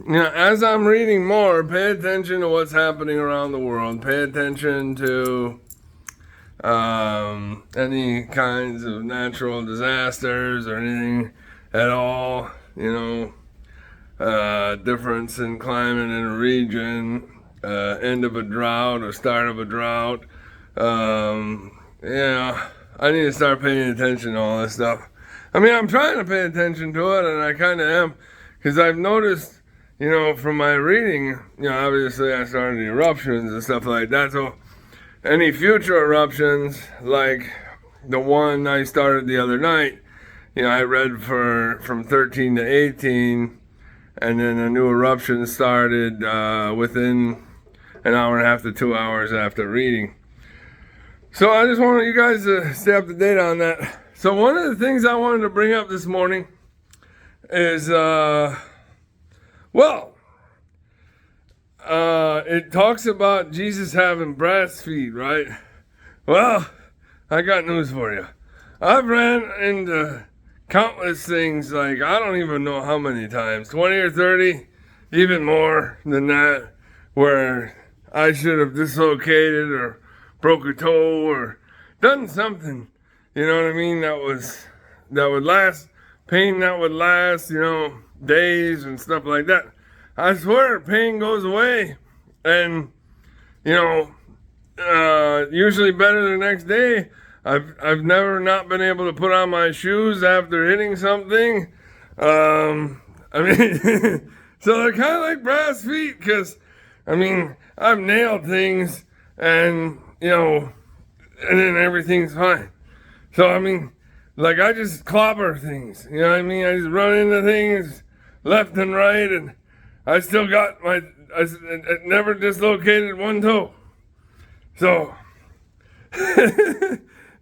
as I'm reading more, pay attention to what's happening around the world. Pay attention to any kinds of natural disasters or anything at all. Difference in climate in a region, end of a drought or start of a drought. I need to start paying attention to all this stuff. I'm trying to pay attention to it, and I kind of am, because I've noticed, from my reading, obviously I started the eruptions and stuff like that. So any future eruptions, like the one I started the other night, I read from 13 to 18, and then a new eruption started within an hour and a half to 2 hours after reading. So I just wanted you guys to stay up to date on that. So one of the things I wanted to bring up this morning is, it talks about Jesus having brass feet, right? Well, I got news for you. I've ran into countless things, like I don't even know how many times, 20 or 30, even more than that, where I should have dislocated or broke a toe or done something, that would last, pain that would last, days and stuff like that. I swear pain goes away, and usually better the next day. I've never not been able to put on my shoes after hitting something. So they're kind of like brass feet, because I've nailed things, and and then everything's fine. So I just clobber things. I just run into things left and right, and I still got I never dislocated one toe. So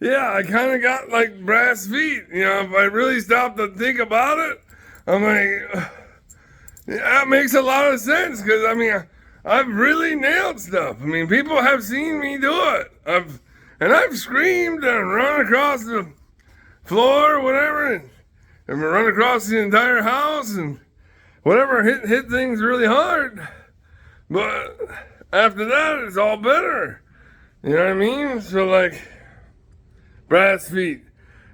yeah, I kind of got like brass feet. If I really stop to think about it, I'm like, that makes a lot of sense, because I've really nailed stuff. People have seen me do it. I've screamed and run across the floor or whatever, and run across the entire house and whatever, hit things really hard. But after that, it's all better. So brass feet.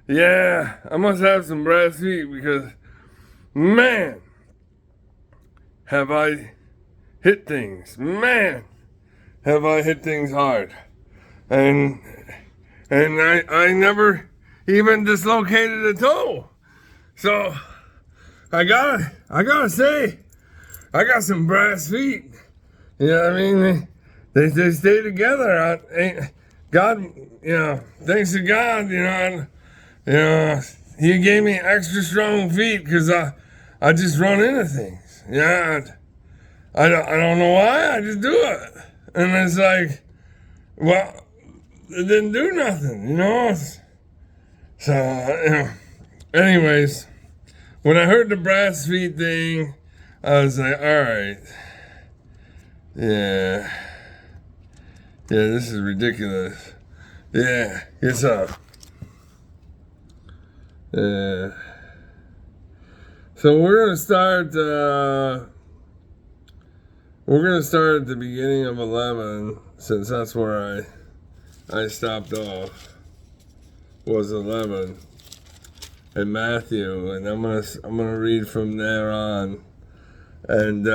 Yeah, I must have some brass feet, because, man, have I hit things. Man, have I hit things hard. And I never even dislocated a toe. So I gotta say, I got some brass feet. They stay together. God, thanks to God, He gave me extra strong feet, because I just run into things. I don't know why, I just do it. And it's like, well, it didn't do nothing, So, anyways, when I heard the brass feet thing, I was like, all right. Yeah, this is ridiculous. Yeah, get some. Yeah. So we're gonna start at the beginning of 11, since that's where I stopped off, was 11 in Mathew, and I'm gonna read from there on, and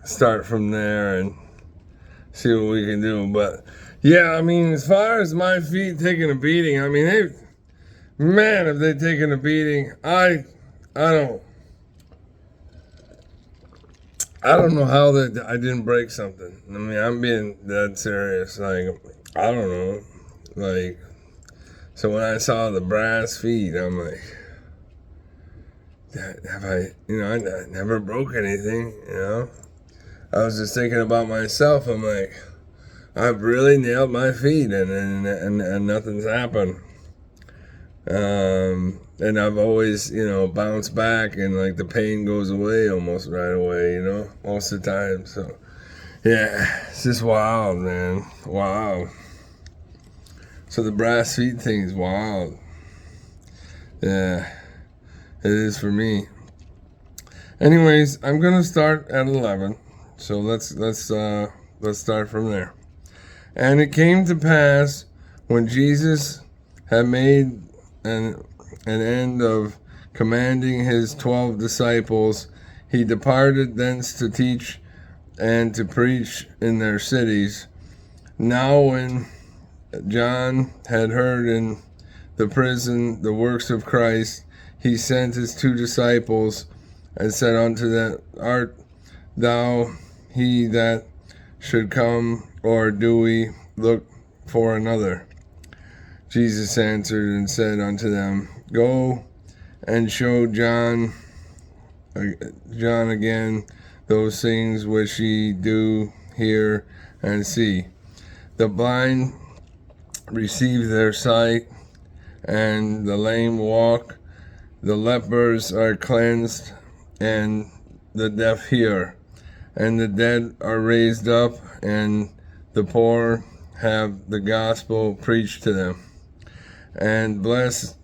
start from there and see what we can do. But yeah, as far as my feet taking a beating, if they taken a beating, I don't know how that I didn't break something. I'm being dead serious. I don't know. So when I saw the brass feet, I'm like, have I never broke anything, I was just thinking about myself. I'm like, I've really nailed my feet, and nothing's happened. And I've always, bounced back, and the pain goes away almost right away, most of the time. So yeah, it's just wild, man. Wow. So the brass feet thing's wild. Yeah, it is for me. Anyways, I'm gonna start at 11. So let's start from there. And it came to pass when Jesus had made an end of commanding his 12 disciples, he departed thence to teach and to preach in their cities. Now when John had heard in the prison the works of Christ, he sent his 2 disciples and said unto them, Art thou he that should come, or do we look for another? Jesus answered and said unto them, Go and show John again those things which ye do hear and see. The blind receive their sight, and the lame walk, the lepers are cleansed, and the deaf hear, and the dead are raised up, and the poor have the gospel preached to them. And blessed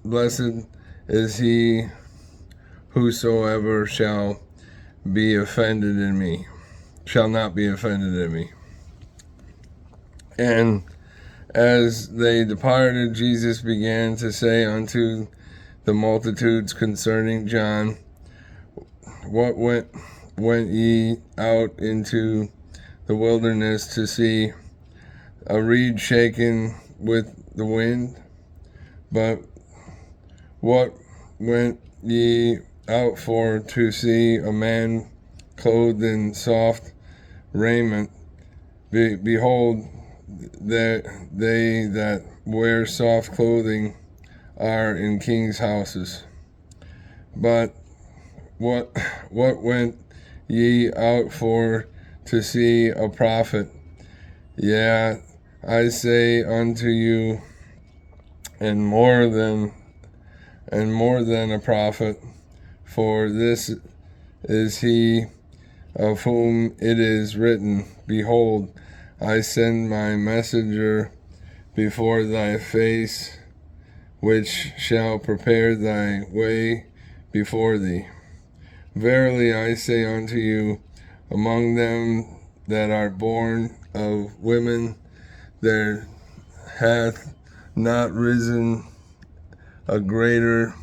is he whosoever shall not be offended in me. And as they departed, Jesus began to say unto the multitudes concerning John, What went ye out into the wilderness to see? A reed shaken with the wind? But what went ye out for to see? A man clothed in soft raiment? Behold, they that wear soft clothing are in kings' houses. But what went ye out for to see? A prophet? Yea, I say unto you, and more than a prophet. For this is he of whom it is written, Behold, I send my messenger before thy face, which shall prepare thy way before thee. Verily I say unto you, among them that are born of women, there hath not risen a greater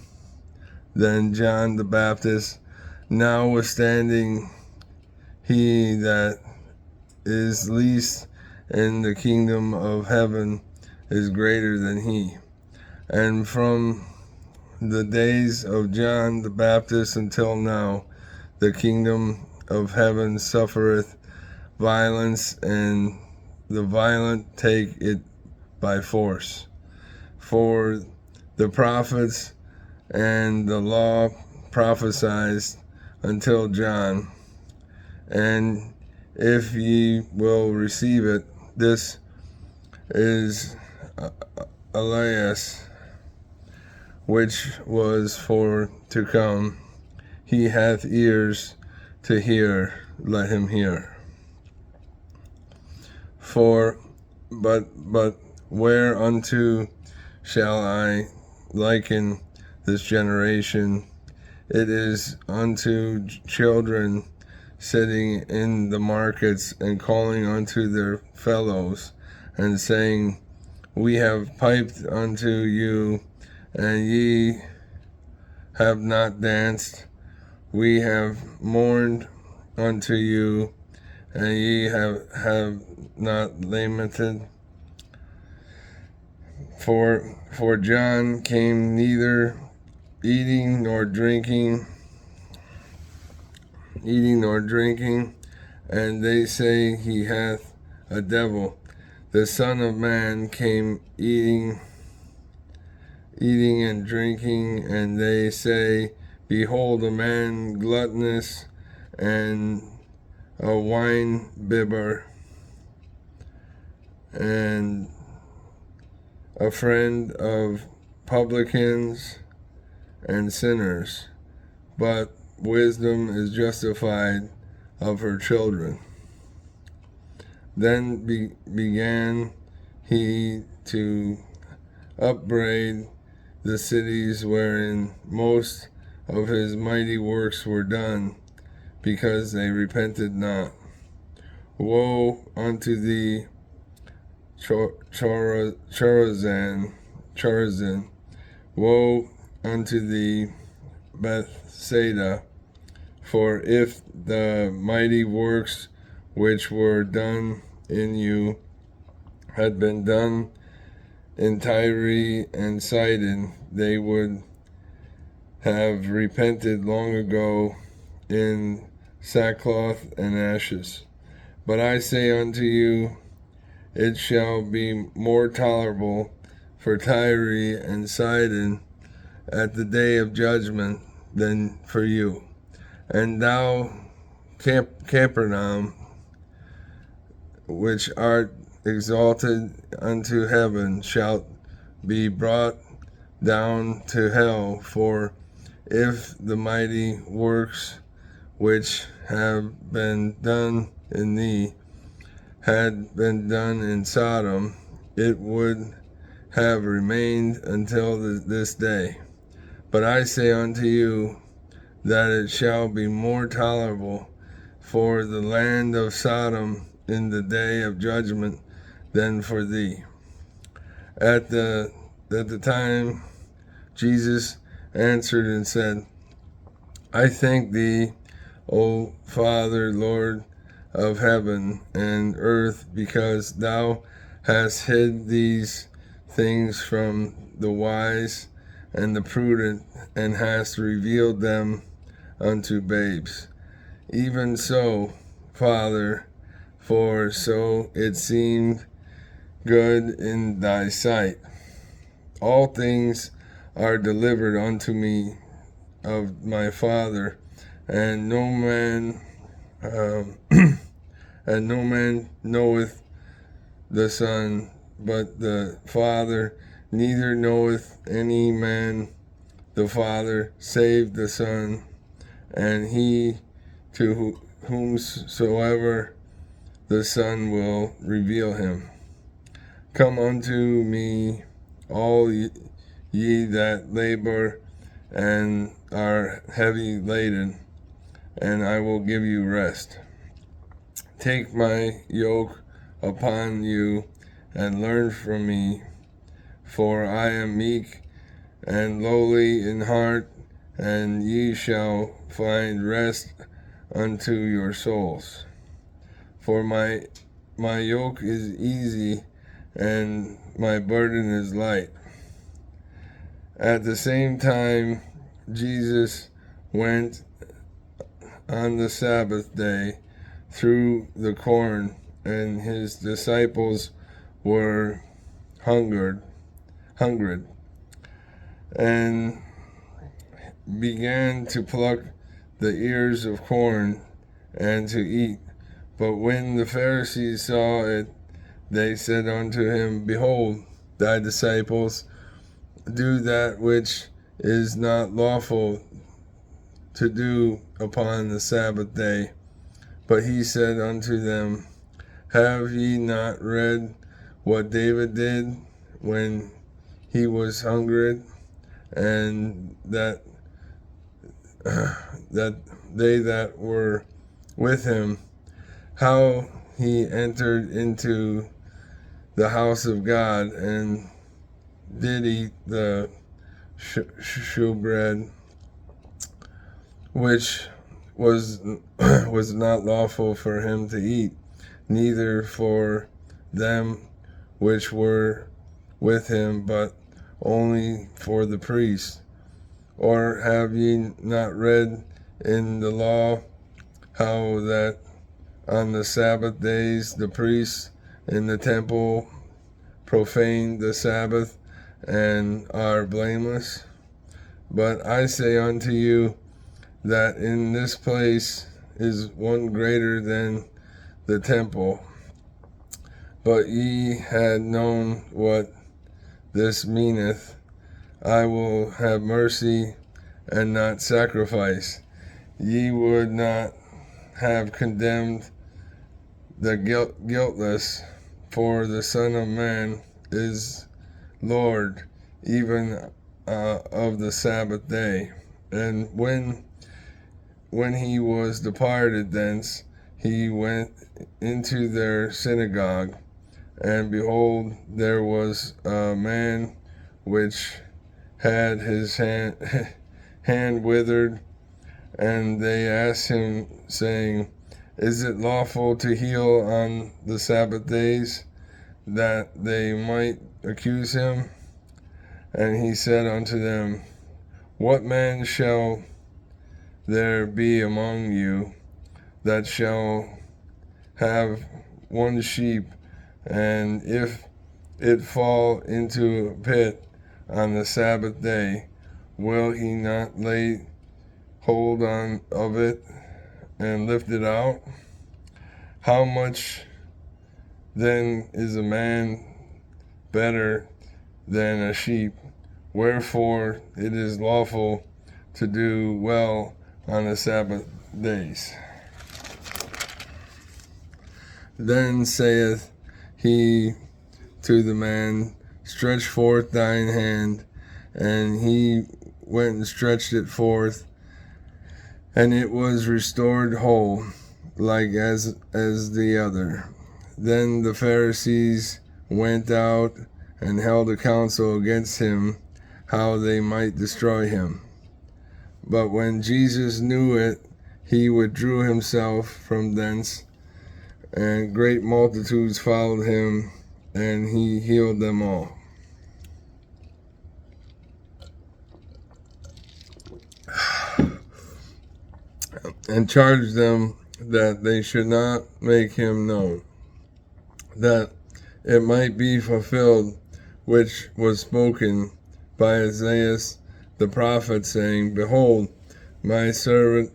than John the Baptist. Notwithstanding, he that is least in the kingdom of heaven is greater than he. And from the days of John the Baptist until now, the kingdom of heaven suffereth violence, and the violent take it by force. For the prophets and the law prophesied until John. And if ye will receive it, this is Elias, which was for to come. He hath ears to hear, let him hear. But whereunto shall I liken this generation? It is unto children sitting in the markets and calling unto their fellows and saying, We have piped unto you, and ye have not danced. We have mourned unto you, and ye have not lamented. For John came neither eating nor drinking, and they say he hath a devil. The Son of Man came eating and drinking, and they say, Behold, a man gluttonous and a wine bibber, and a friend of publicans and sinners. But wisdom is justified of her children. Then began he to upbraid the cities wherein most of his mighty works were done, because they repented not. Woe unto thee, Chorazin! Woe unto thee, Bethsaida! For if the mighty works which were done in you had been done in Tyre and Sidon, they would have repented long ago in sackcloth and ashes. But I say unto you, it shall be more tolerable for Tyre and Sidon at the day of judgment than for you. And thou, Capernaum, which art exalted unto heaven, shalt be brought down to hell. For if the mighty works which have been done in thee had been done in Sodom, it would have remained until this day. But I say unto you, that it shall be more tolerable for the land of Sodom in the day of judgment than for thee. At the time Jesus answered and said, I thank thee, O Father, Lord of heaven and earth, because thou hast hid these things from the wise and the prudent, and hast revealed them unto babes. Even so, Father, for so it seemed good in thy sight. All things are delivered unto me of my Father, and no man and no man knoweth the Son but the Father, neither knoweth any man the Father save the Son, and he to whomsoever the Son will reveal him. Come unto me, all ye that labor and are heavy laden, and I will give you rest. Take my yoke upon you, and learn from me, for I am meek and lowly in heart, and ye shall find rest unto your souls. For my yoke is easy, and my burden is light. At the same time, Jesus went on the Sabbath day through the corn, and his disciples were hungered, and began to pluck the ears of corn and to eat. But when the Pharisees saw it, they said unto him, Behold, thy disciples do that which is not lawful to do upon the Sabbath day. But he said unto them, Have ye not read what David did when he was hungered, and that they that were with him, how he entered into the house of God, and did eat the shewbread, which was not lawful for him to eat, neither for them which were with him, but only for the priests? Or have ye not read in the law how that on the Sabbath days the priests in the temple profane the Sabbath and are blameless? But I say unto you that in this place is one greater than the temple. But ye had known what this meaneth, I will have mercy and not sacrifice. Ye would not have condemned the guiltless, for the Son of Man is Lord even of the Sabbath day. And when when he was departed thence, he went into their synagogue, and behold, there was a man which had his hand withered, and they asked him, saying, Is it lawful to heal on the Sabbath days? That they might accuse him. And he said unto them, What man shall there be among you that shall have one sheep, and if it fall into a pit on the Sabbath day, will he not lay hold on of it and lift it out? How much then is a man better than a sheep? Wherefore it is lawful to do well on the Sabbath days. Then saith he to the man, Stretch forth thine hand. And he went and stretched it forth, and it was restored whole, like as the other. Then the Pharisees went out and held a council against him, how they might destroy him. But when Jesus knew it, he withdrew himself from thence, and great multitudes followed him, and he healed them all. And charged them that they should not make him known, that it might be fulfilled which was spoken by Isaiah the prophet, saying, Behold, my servant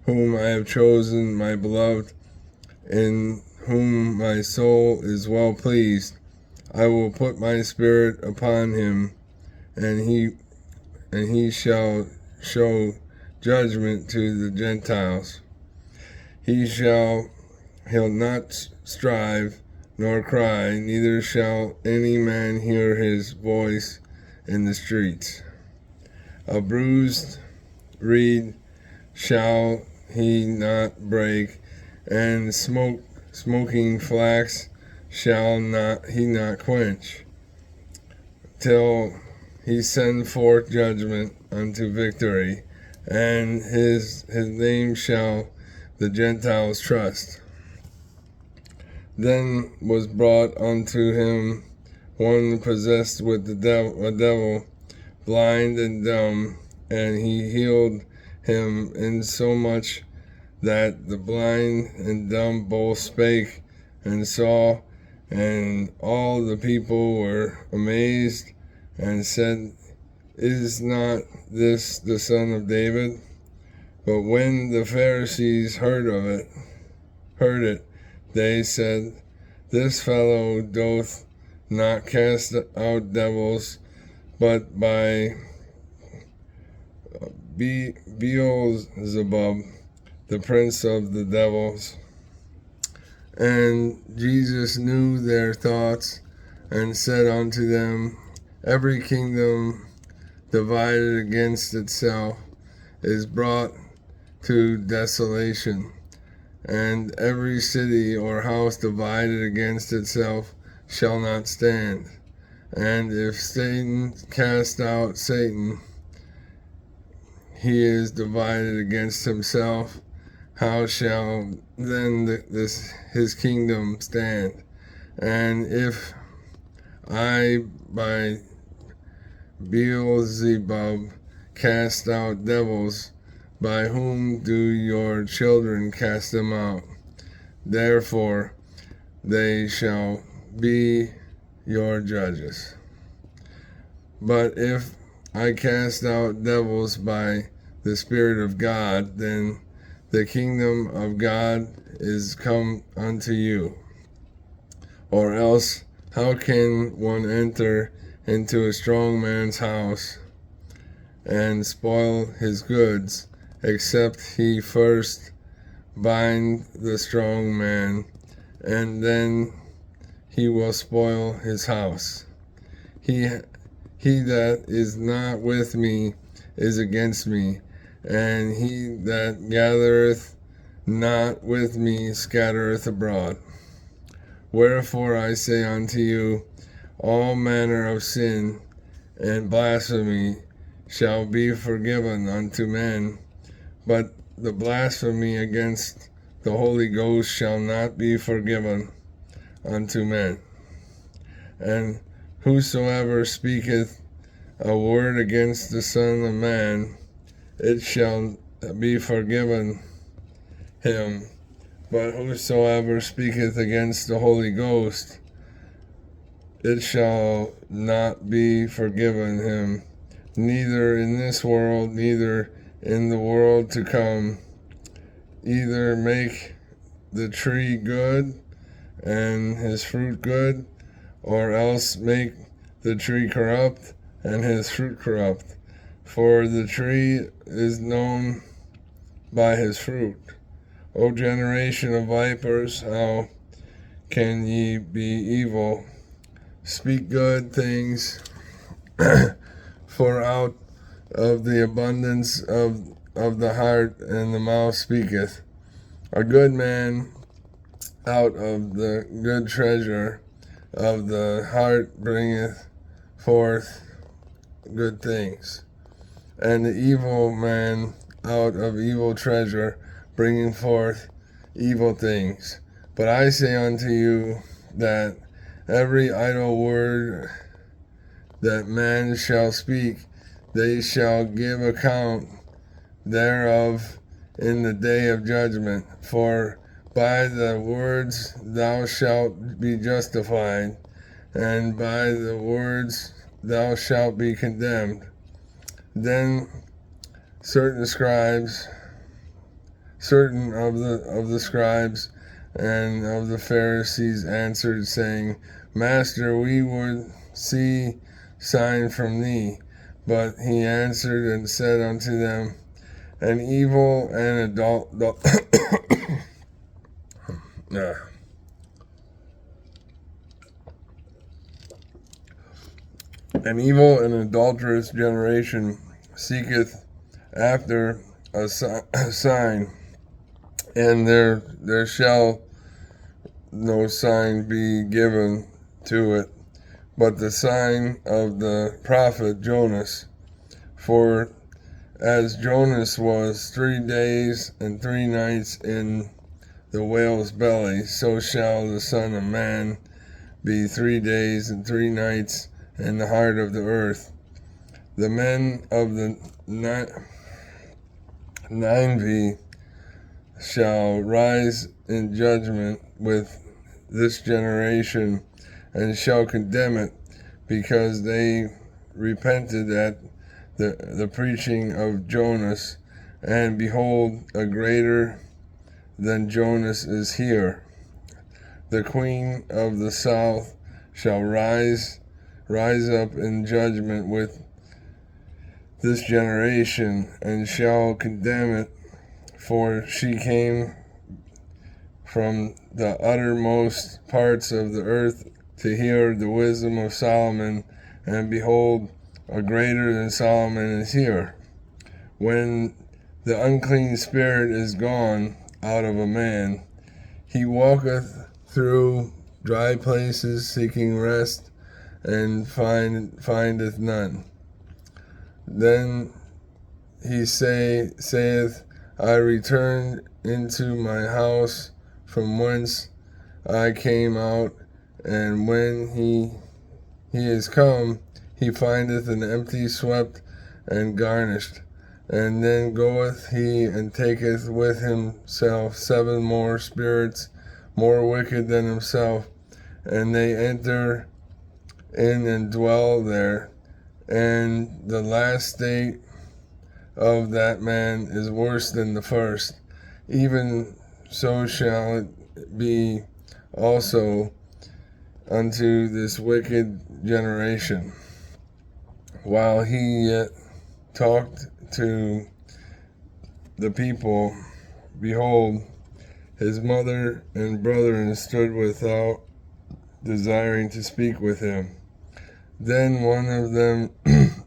whom I have chosen, my beloved, in whom my soul is well pleased. I will put my spirit upon him, and he shall show judgment to the Gentiles. He'll not strive nor cry, neither shall any man hear his voice in the streets. A bruised reed shall he not break, and smoking flax shall he not quench, till he send forth judgment unto victory, and his name shall the Gentiles trust. Then was brought unto him one possessed with a devil, blind and dumb, and he healed him insomuch that the blind and dumb both spake and saw, and all the people were amazed, and said, Is not this the son of David? But when the Pharisees heard it, they said, This fellow doth not cast out devils, but by Beelzebub, the prince of the devils. And Jesus knew their thoughts, and said unto them, Every kingdom divided against itself is brought to desolation, and every city or house divided against itself shall not stand. And if Satan cast out Satan, he is divided against himself. How shall then his kingdom stand? And if I by Beelzebub cast out devils, by whom do your children cast them out? Therefore they shall be your judges. But if I cast out devils by the Spirit of God, then the kingdom of God is come unto you. Or else, how can one enter into a strong man's house and spoil his goods, except he first bind the strong man, and then he will spoil his house? He that is not with me is against me, and he that gathereth not with me scattereth abroad. Wherefore I say unto you, all manner of sin and blasphemy shall be forgiven unto men, but the blasphemy against the Holy Ghost shall not be forgiven unto men. And whosoever speaketh a word against the Son of Man, it shall be forgiven him. But whosoever speaketh against the Holy Ghost, it shall not be forgiven him, neither in this world, neither in the world to come. Either make the tree good and his fruit good, or else make the tree corrupt and his fruit corrupt. For the tree is known by his fruit. O generation of vipers, how can ye be evil? Speak good things, for out of the abundance of the heart and the mouth speaketh. A good man out of the good treasure of the heart bringeth forth good things, and the evil man out of evil treasure bringing forth evil things. But I say unto you that every idle word that man shall speak, they shall give account thereof in the day of judgment. For by the words thou shalt be justified, and by the words thou shalt be condemned. Then certain of the scribes and of the Pharisees answered, saying, Master, we would see sign from thee. But he answered and said unto them, An evil and an evil and adulterous generation seeketh after a sign, and there shall no sign be given to it, but the sign of the prophet Jonas. For as Jonas was 3 days and 3 nights in the whale's belly, so shall the Son of Man be 3 days and 3 nights in the heart of the earth. The men of the Nineveh shall rise in judgment with this generation, and shall condemn it, because they repented at the preaching of Jonas, and behold, a greater than Jonas is here. The queen of the south shall rise up in judgment with this generation, and shall condemn it, for she came from the uttermost parts of the earth to hear the wisdom of Solomon, and behold, a greater than Solomon is here. When the unclean spirit is gone out of a man, he walketh through dry places seeking rest, and findeth none. Then he saith, I returned into my house from whence I came out, and when he is come, he findeth an empty, swept, and garnished. And then goeth he and taketh with himself 7 more spirits, more wicked than himself, and they enter in and dwell there. And the last state of that man is worse than the first. Even so shall it be also unto this wicked generation. While he yet talked to the people, behold, his mother and brethren stood without, desiring to speak with him. Then one of them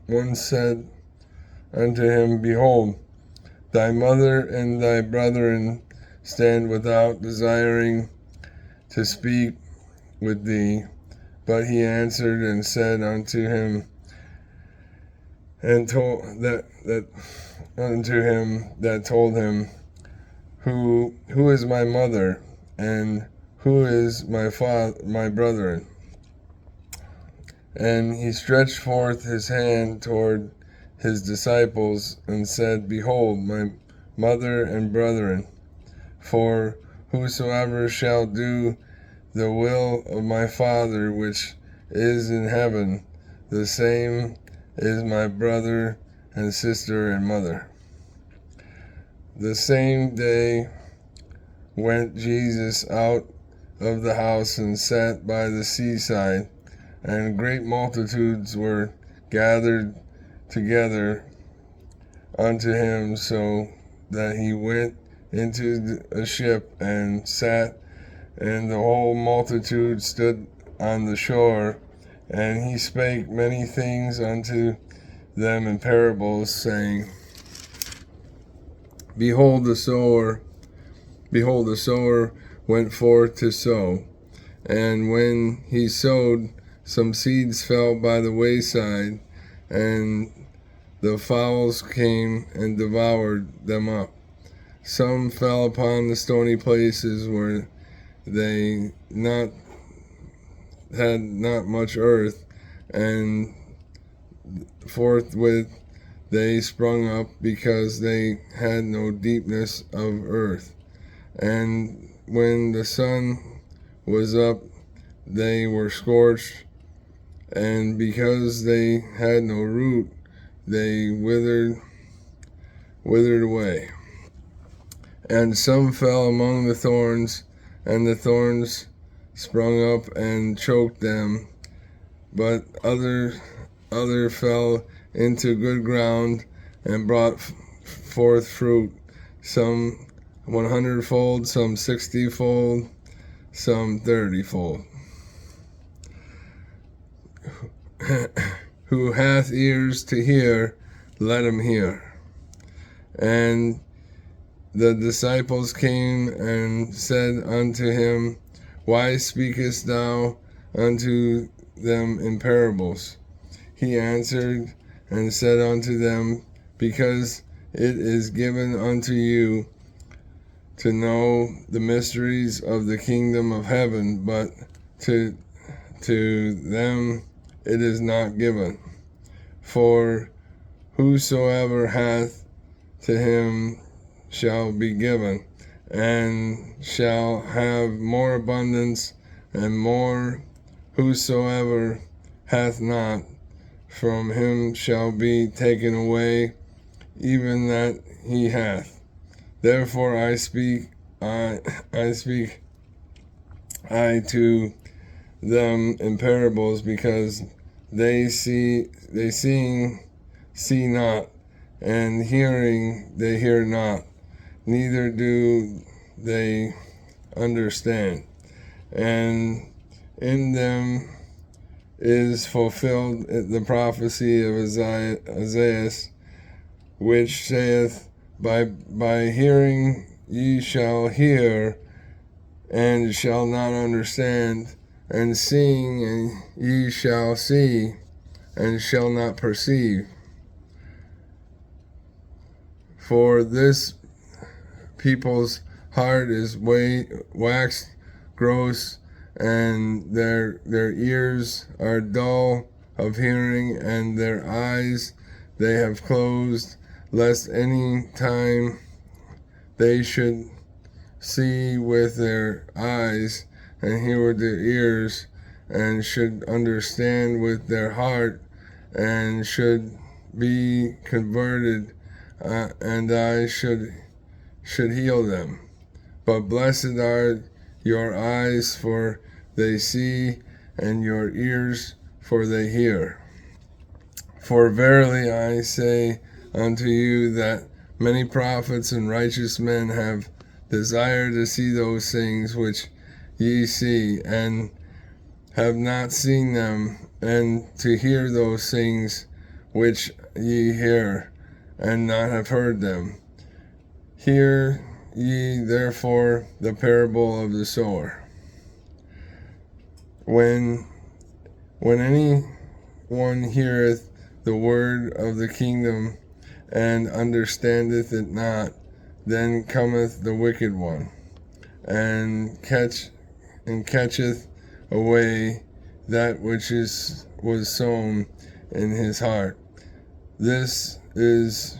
one said unto him, Behold, Thy mother and thy brethren stand without, desiring to speak with thee. But he answered and said unto him, and told that told him, Who is my mother, and who is my brethren? And he stretched forth his hand toward his disciples, and said, Behold, my mother and brethren, for whosoever shall do the will of my Father which is in heaven, the same is my brother and sister and mother. The same day went Jesus out of the house and sat by the seaside, and great multitudes were gathered together unto him, so that he went into a ship and sat, and the whole multitude stood on the shore. And he spake many things unto them in parables, saying, Behold, the sower went forth to sow. And when he sowed, some seeds fell by the wayside, and the fowls came and devoured them up. Some fell upon the stony places where they had not much earth, and forthwith they sprung up, because they had no deepness of earth. And when the sun was up, they were scorched, and because they had no root, they withered away. And some fell among the thorns, and the thorns sprung up and choked them. But other fell into good ground, and brought forth fruit, some 100-fold, some 60-fold, some 30-fold. Who hath ears to hear, let him hear. And the disciples came and said unto him, Why speakest thou unto them in parables? He answered and said unto them, Because it is given unto you to know the mysteries of the kingdom of heaven, but to them it is not given. For whosoever hath, to him shall be given, and shall have more abundance, and more. Whosoever hath not, from him shall be taken away even that he hath. Therefore I speak to them in parables, because they seeing see not, and hearing they hear not, neither do they understand. And in them is fulfilled the prophecy of Isaiah, which saith, By hearing ye shall hear, and shall not understand, and seeing and ye shall see, and shall not perceive. For this people's heart is waxed gross, and their ears are dull of hearing, and their eyes they have closed, lest any time they should see with their eyes, and hear with their ears, and should understand with their heart, and should be converted, and I should heal them. But blessed are your eyes, for they see, and your ears, for they hear. For verily I say unto you, that many prophets and righteous men have desired to see those things which ye see, and have not seen them, and to hear those things which ye hear, and not have heard them. Hear ye therefore the parable of the sower. When any one heareth the word of the kingdom and understandeth it not, then cometh the wicked one, and catcheth away that which was sown in his heart. This is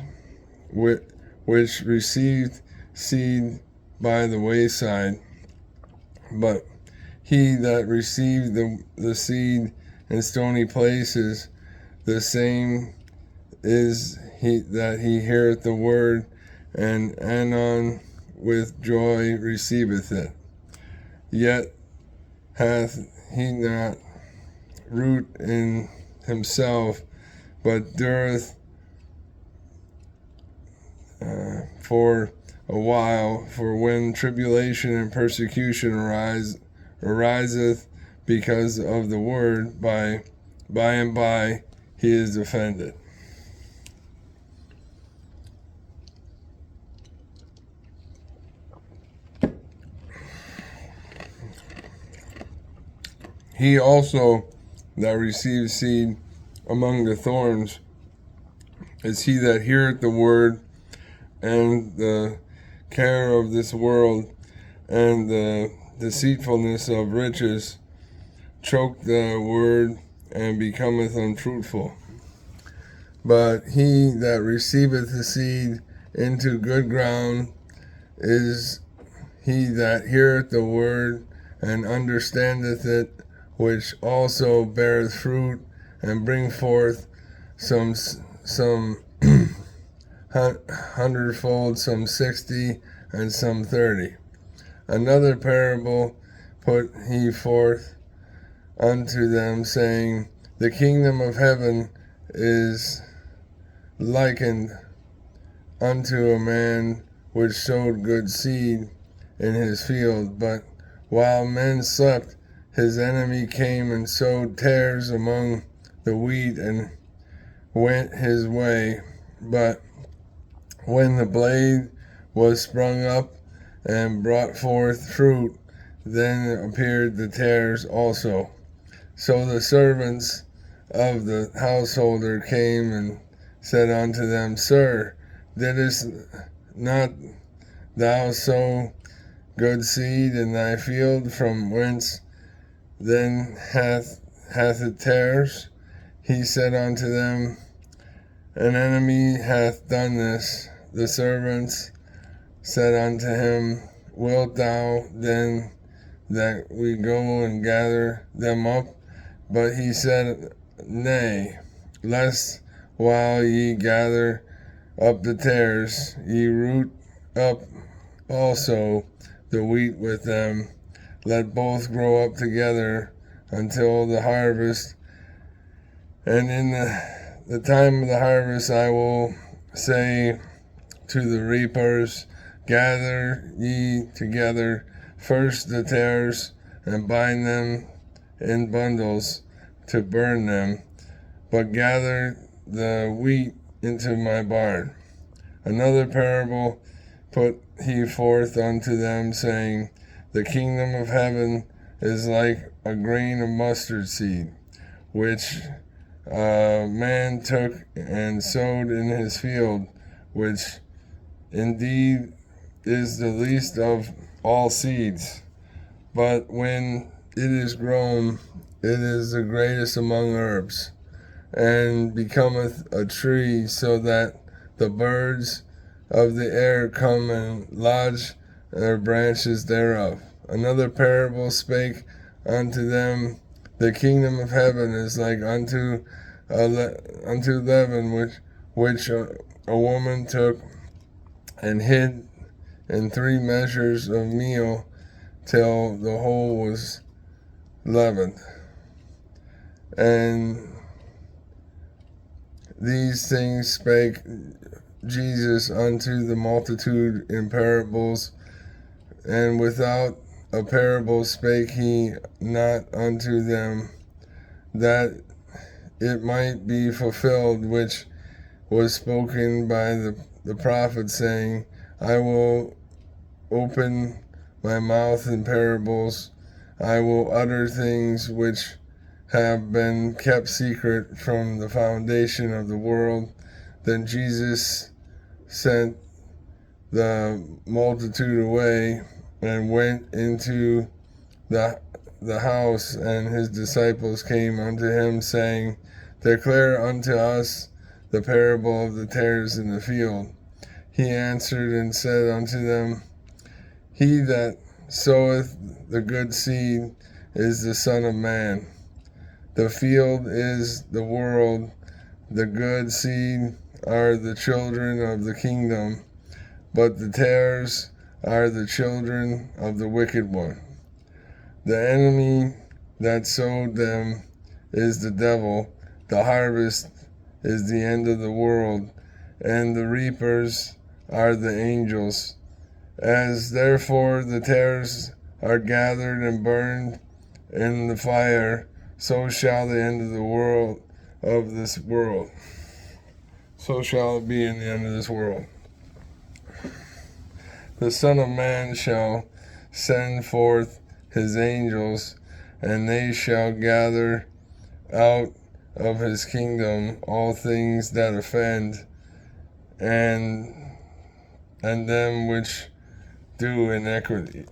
which received seed by the wayside, but he that received the seed in stony places, the same is he that he heareth the word, and anon with joy receiveth it. Yet hath he not root in himself, but dureth for a while. For when tribulation and persecution ariseth because of the word, by and by he is offended. He also that receives seed among the thorns is he that heareth the word, and the care of this world and the deceitfulness of riches choke the word, and becometh unfruitful. But he that receiveth the seed into good ground is he that heareth the word, and understandeth it, which also beareth fruit, and bring forth some hundredfold, some 60, and some 30. Another parable put he forth unto them, saying, The kingdom of heaven is likened unto a man which sowed good seed in his field, but while men slept, his enemy came and sowed tares among the wheat, and went his way. But when the blade was sprung up and brought forth fruit, then appeared the tares also. So the servants of the householder came and said unto them, Sir, didst not thou sow good seed in thy field? From whence then hath it tares? He said unto them, An enemy hath done this. The servants said unto him, Wilt thou then that we go and gather them up? But he said, Nay, lest while ye gather up the tares, ye root up also the wheat with them. Let both grow up together until the harvest. And in the time of the harvest I will say to the reapers, Gather ye together first the tares, and bind them in bundles to burn them, but gather the wheat into my barn. Another parable put he forth unto them, saying, The kingdom of heaven is like a grain of mustard seed, which a man took and sowed in his field, which indeed is the least of all seeds. But when it is grown, it is the greatest among herbs, and becometh a tree, so that the birds of the air come and lodge their branches thereof. Another parable spake unto them, The kingdom of heaven is like unto leaven, which a woman took and hid in 3 measures of meal, till the whole was leavened. And these things spake Jesus unto the multitude in parables, and without a parable spake he not unto them, that it might be fulfilled which was spoken by the prophet, saying, I will open my mouth in parables. I will utter things which have been kept secret from the foundation of the world. Then Jesus sent the multitude away and went into the house, and his disciples came unto him, saying, Declare unto us the parable of the tares in the field. He answered and said unto them, He that soweth the good seed is the Son of Man. The field is the world. The good seed are the children of the kingdom, but the tares are the children of the wicked one. The enemy that sowed them is the devil. The harvest is the end of the world, and the reapers are the angels. As therefore the tares are gathered and burned in the fire, so shall the end of the world of this world. So shall it be in the end of this world. The Son of Man shall send forth his angels, and they shall gather out of his kingdom all things that offend, and them which do iniquity.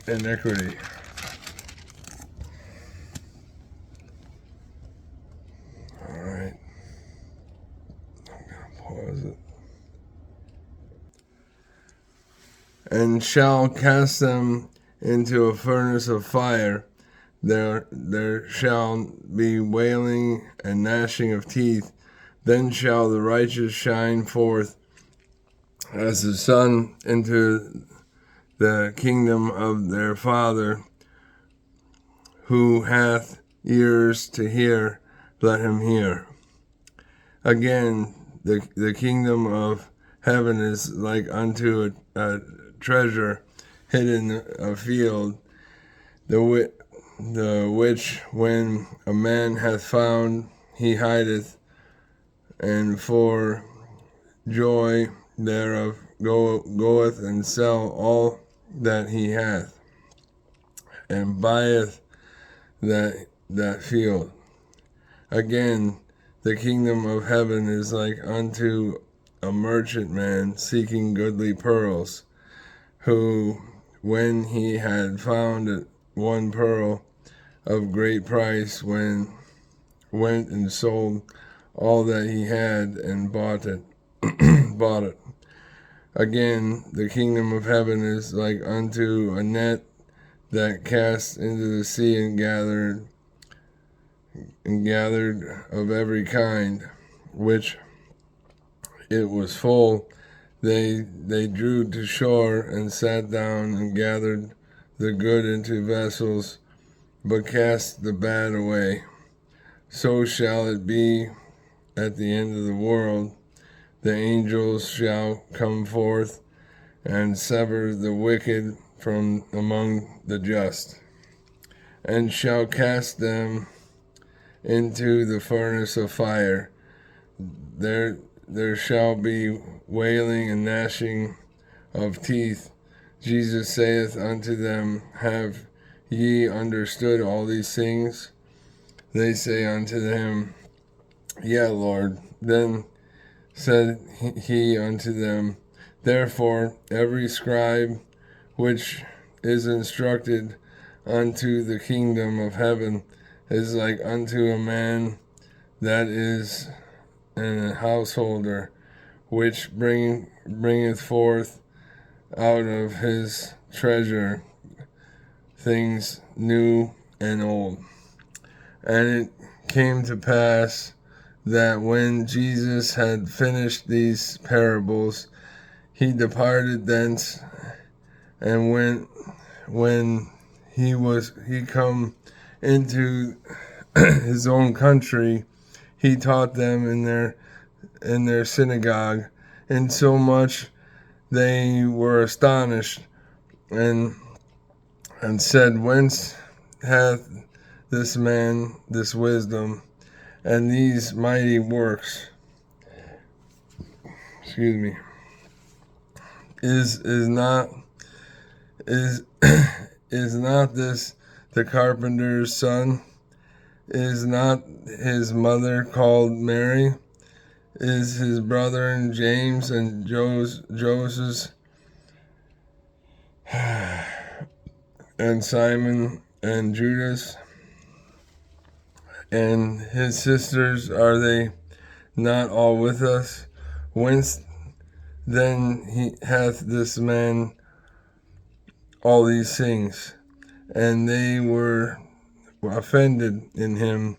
All right. I'm gonna pause it. And shall cast them into a furnace of fire. There shall be wailing and gnashing of teeth. Then shall the righteous shine forth as the sun into the kingdom of their Father. Who hath ears to hear, let him hear. Again, the kingdom of heaven is like unto a treasure hidden in a field, the which when a man hath found, he hideth, and for joy thereof goeth and sell all that he hath, and buyeth that field. Again, the kingdom of heaven is like unto a merchantman seeking goodly pearls, who, when he had found one pearl of great price, went and sold all that he had and bought it. Again, the kingdom of heaven is like unto a net that cast into the sea and gathered of every kind, which it was full. They drew to shore and sat down and gathered the good into vessels, but cast the bad away. So shall it be at the end of the world. The angels shall come forth and sever the wicked from among the just, and shall cast them into the furnace of fire. There shall be wailing and gnashing of teeth. Jesus saith unto them, Have ye understood all these things? They say unto him, Yea, Lord. Then said he unto them, Therefore every scribe which is instructed unto the kingdom of heaven is like unto a man that is an householder, which bringeth forth out of his treasure things new and old. And it came to pass that when Jesus had finished these parables, he departed thence, and when he come into his own country, he taught them in their synagogue, insomuch they were astonished, and said, Whence hath this man this wisdom and these mighty works? Excuse me. is not is is not this the carpenter's son? Is not his mother called Mary? Is his brother and James and Joseph and Simon and Judas and his sisters, are they not all with us? Whence then hath this man all these things? And they were offended in him.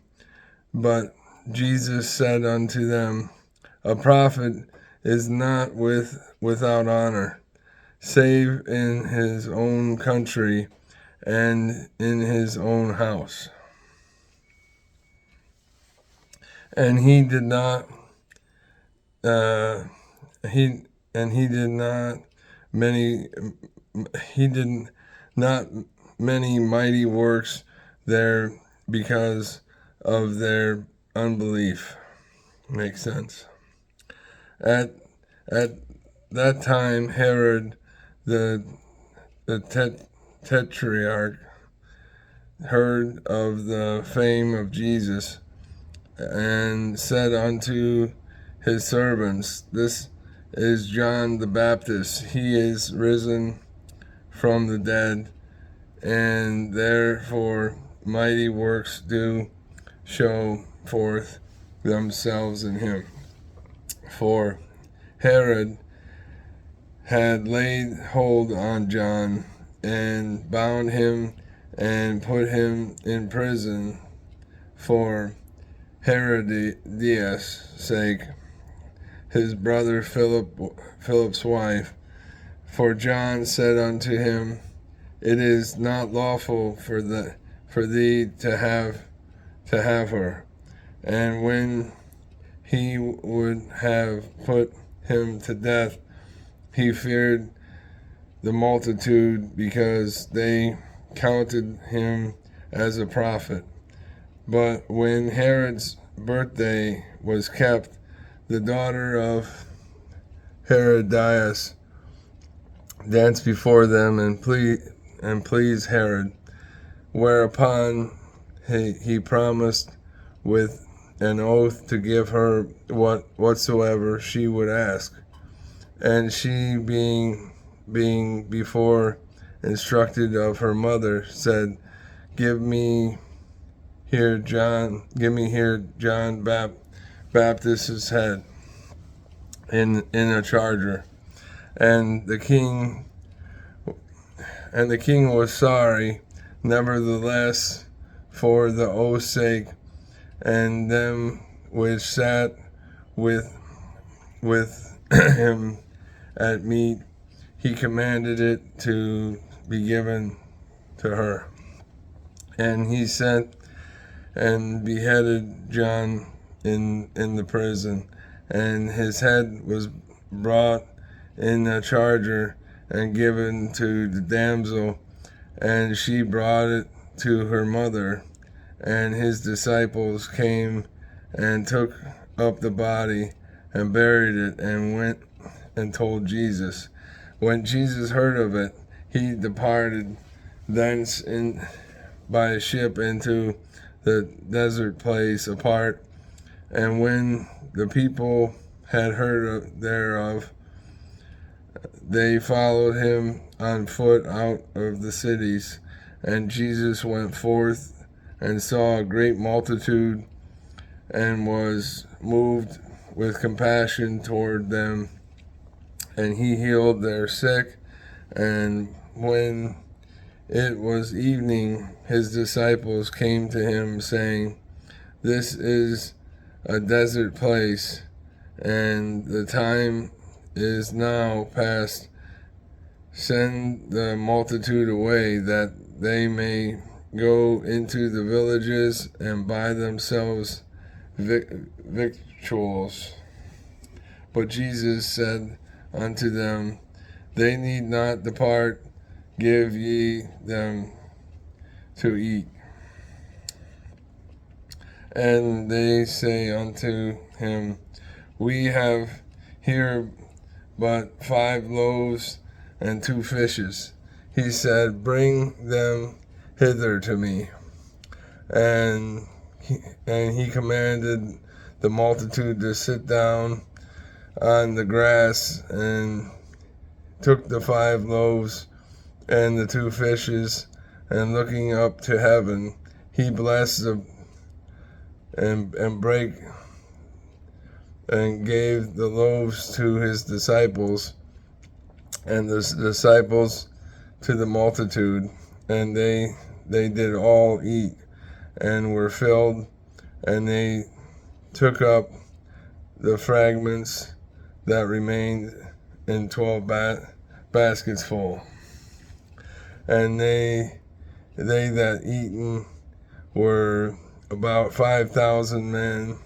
But Jesus said unto them, a prophet is not without honor, save in his own country and in his own house. And he did not he did not many mighty works there because of their unbelief. Makes sense. At that time, Herod the tetrarch heard of the fame of Jesus, and said unto his servants, this is John the Baptist. He is risen from the dead, and therefore mighty works do show forth themselves in him. For Herod had laid hold on John, and bound him, and put him in prison for Herodias' sake, his brother Philip's wife. For John said unto him, it is not lawful for thee to have her. And when he would have put him to death, he feared the multitude, because they counted him as a prophet. But when Herod's birthday was kept, the daughter of Herodias danced before them and pleased Herod, whereupon he promised with an oath to give her whatsoever she would ask. And she, being before instructed of her mother, said, Give me here John Baptist's head in a charger. And the king was sorry, nevertheless, for the oath's sake, and them which sat with him at meat, he commanded it to be given to her. And he sent and beheaded John in the prison, and his head was brought in a charger and given to the damsel, and she brought it to her mother. And his disciples came and took up the body and buried it, and went and told Jesus. When Jesus heard of it, he departed thence by a ship into the desert place apart. And when the people had heard thereof, they followed him on foot out of the cities. And Jesus went forth and saw a great multitude, and was moved with compassion toward them, and he healed their sick. And when it was evening, his disciples came to him, saying, This is a desert place, and the time is now past. Send the multitude away, that they may go into the villages and buy themselves victuals. But Jesus said unto them, They need not depart, give ye them to eat. And they say unto him, We have here but 5 loaves and 2 fishes. He said, "Bring them hither to me." And he commanded the multitude to sit down on the grass, and took the 5 loaves and the 2 fishes, and looking up to heaven, he blessed them and brake and gave the loaves to his disciples, and the disciples to the multitude, and they did all eat and were filled, and they took up the fragments that remained in 12 baskets full. And they that eaten were about 5,000 men,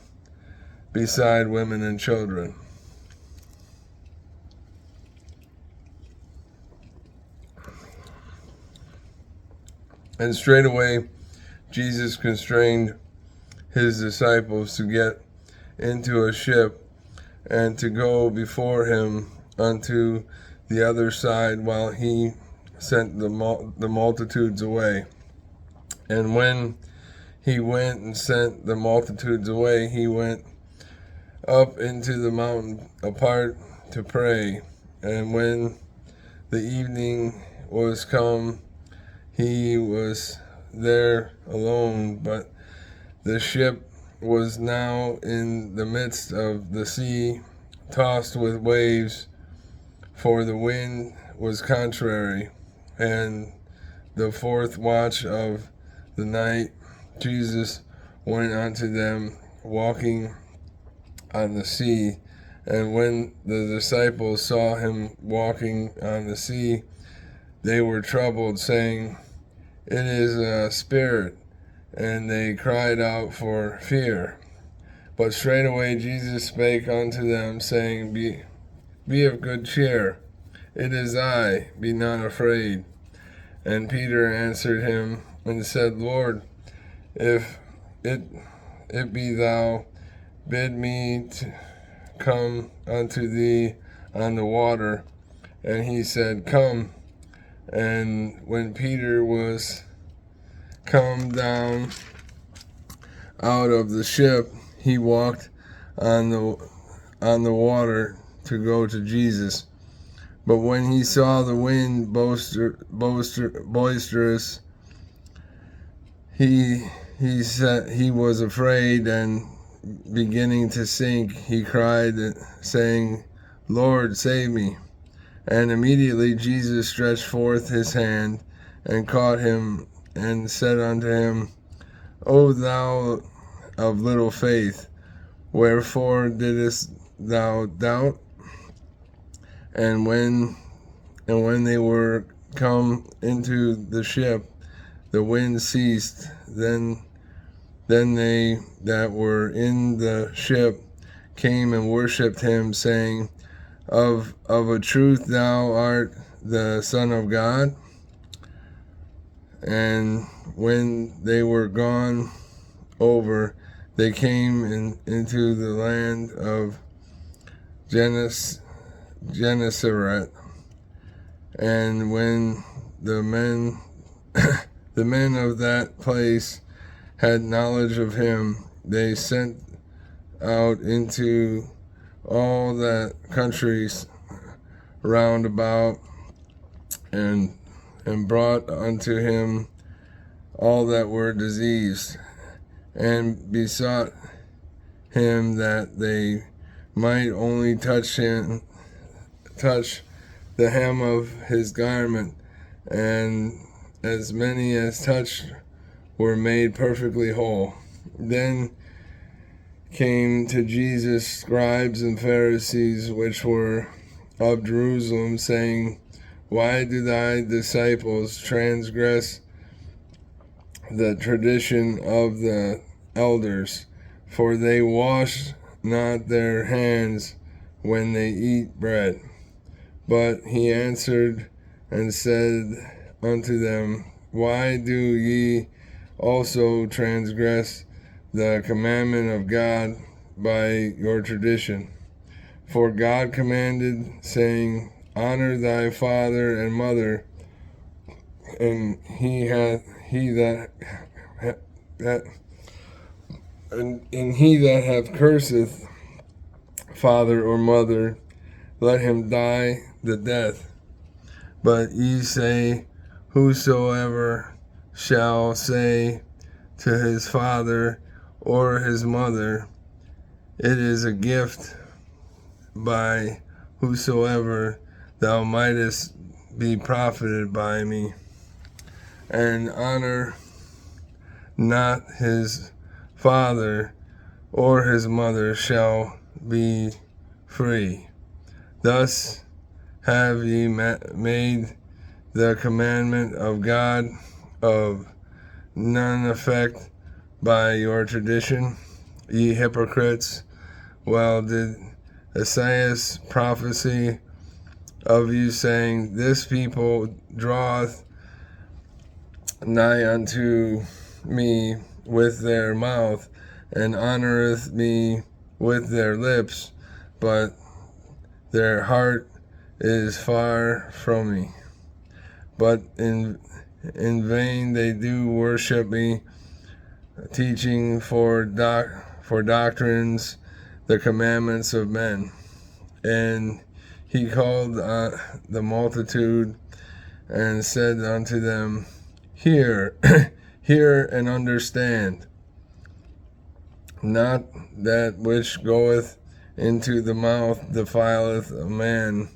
beside women and children. And straightway Jesus constrained his disciples to get into a ship, and to go before him unto the other side, while he sent the multitudes away. And when he went and sent the multitudes away, he went up into the mountain apart to pray. And when the evening was come, he was there alone, but the ship was now in the midst of the sea, tossed with waves, for the wind was contrary. And the 4th watch of the night, Jesus went unto them, walking on the sea. And when the disciples saw him walking on the sea, they were troubled, saying, "It is a spirit," and they cried out for fear. But straightway Jesus spake unto them, saying, Be of good cheer, it is I, be not afraid. And Peter answered him and said, Lord, if it be thou, bid me to come unto thee on the water. And he said, Come. And when Peter was come down out of the ship, he walked on the water to go to Jesus. But when he saw the wind boisterous, he said he was afraid, and beginning to sink, he cried, saying, Lord, save me. And immediately Jesus stretched forth his hand and caught him, and said unto him, O thou of little faith, wherefore didst thou doubt? And when they were come into the ship, the wind ceased. Then they that were in the ship came and worshipped him, saying, Of a truth thou art the Son of God. And when they were gone over, they came into the land of Gennesaret. And when the men of that place had knowledge of him, they sent out into all the countries round about, and brought unto him all that were diseased, and besought him that they might only touch the hem of his garment, and as many as touched were made perfectly whole. Then came to Jesus scribes and Pharisees, which were of Jerusalem, saying, Why do thy disciples transgress the tradition of the elders? For they wash not their hands when they eat bread. But he answered and said unto them, Why do ye also transgress the commandment of God by your tradition? For God commanded, saying, Honor thy father and mother, and he that hath curseth father or mother, let him die the death. But ye say, Whosoever shall say to his father or his mother, It is a gift by whosoever thou mightest be profited by me, and honor not his father or his mother, shall be free. Thus have ye made the commandment of God of none effect by your tradition, ye hypocrites. Well did Esaias prophesy of you, saying, This people draweth nigh unto me with their mouth, and honoreth me with their lips, but their heart is far from me. But in vain they do worship me, teaching for doctrines the commandments of men. And he called the multitude and said unto them, Hear, hear and understand. Not that which goeth into the mouth defileth a man,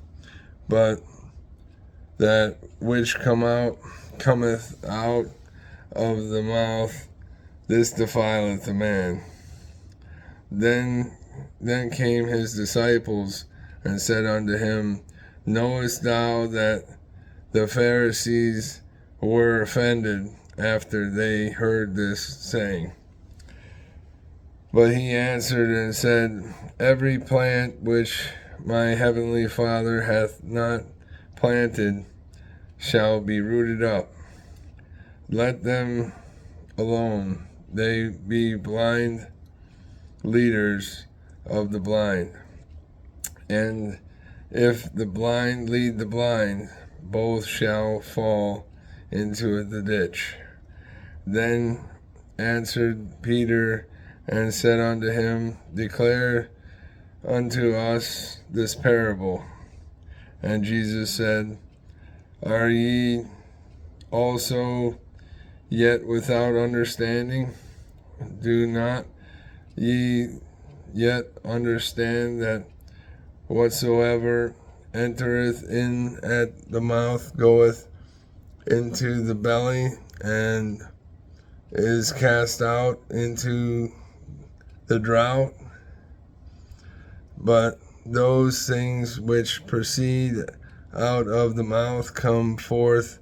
but that which cometh out of the mouth, this defileth a man. Then came his disciples and said unto him, Knowest thou that the Pharisees were offended after they heard this saying? But he answered and said, Every plant which my heavenly Father hath not planted shall be rooted up. Let them alone. They be blind leaders of the blind. And if the blind lead the blind, both shall fall into the ditch. Then answered Peter and said unto him, Declare unto us this parable. And Jesus said, Are ye also yet without understanding? Do not ye yet understand that whatsoever entereth in at the mouth goeth into the belly, and is cast out into the drought? But those things which proceed out of the mouth come forth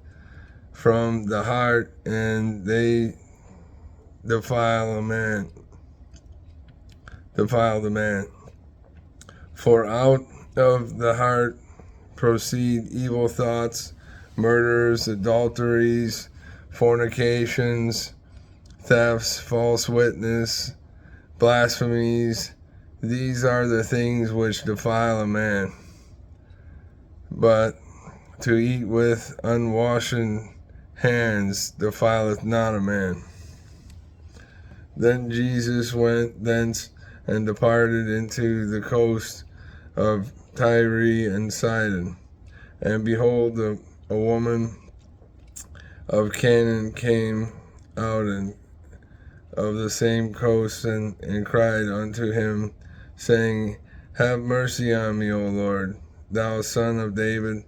from the heart, and they defile the man. For out of the heart proceed evil thoughts, murders, adulteries, fornications, thefts, false witness, blasphemies. These are the things which defile a man. But to eat with unwashen hands defileth not a man. Then Jesus went thence and departed into the coast of Tyre and Sidon. And behold, a woman of Canaan came out of the same coast and cried unto him, saying, Have mercy on me, O Lord, thou son of David.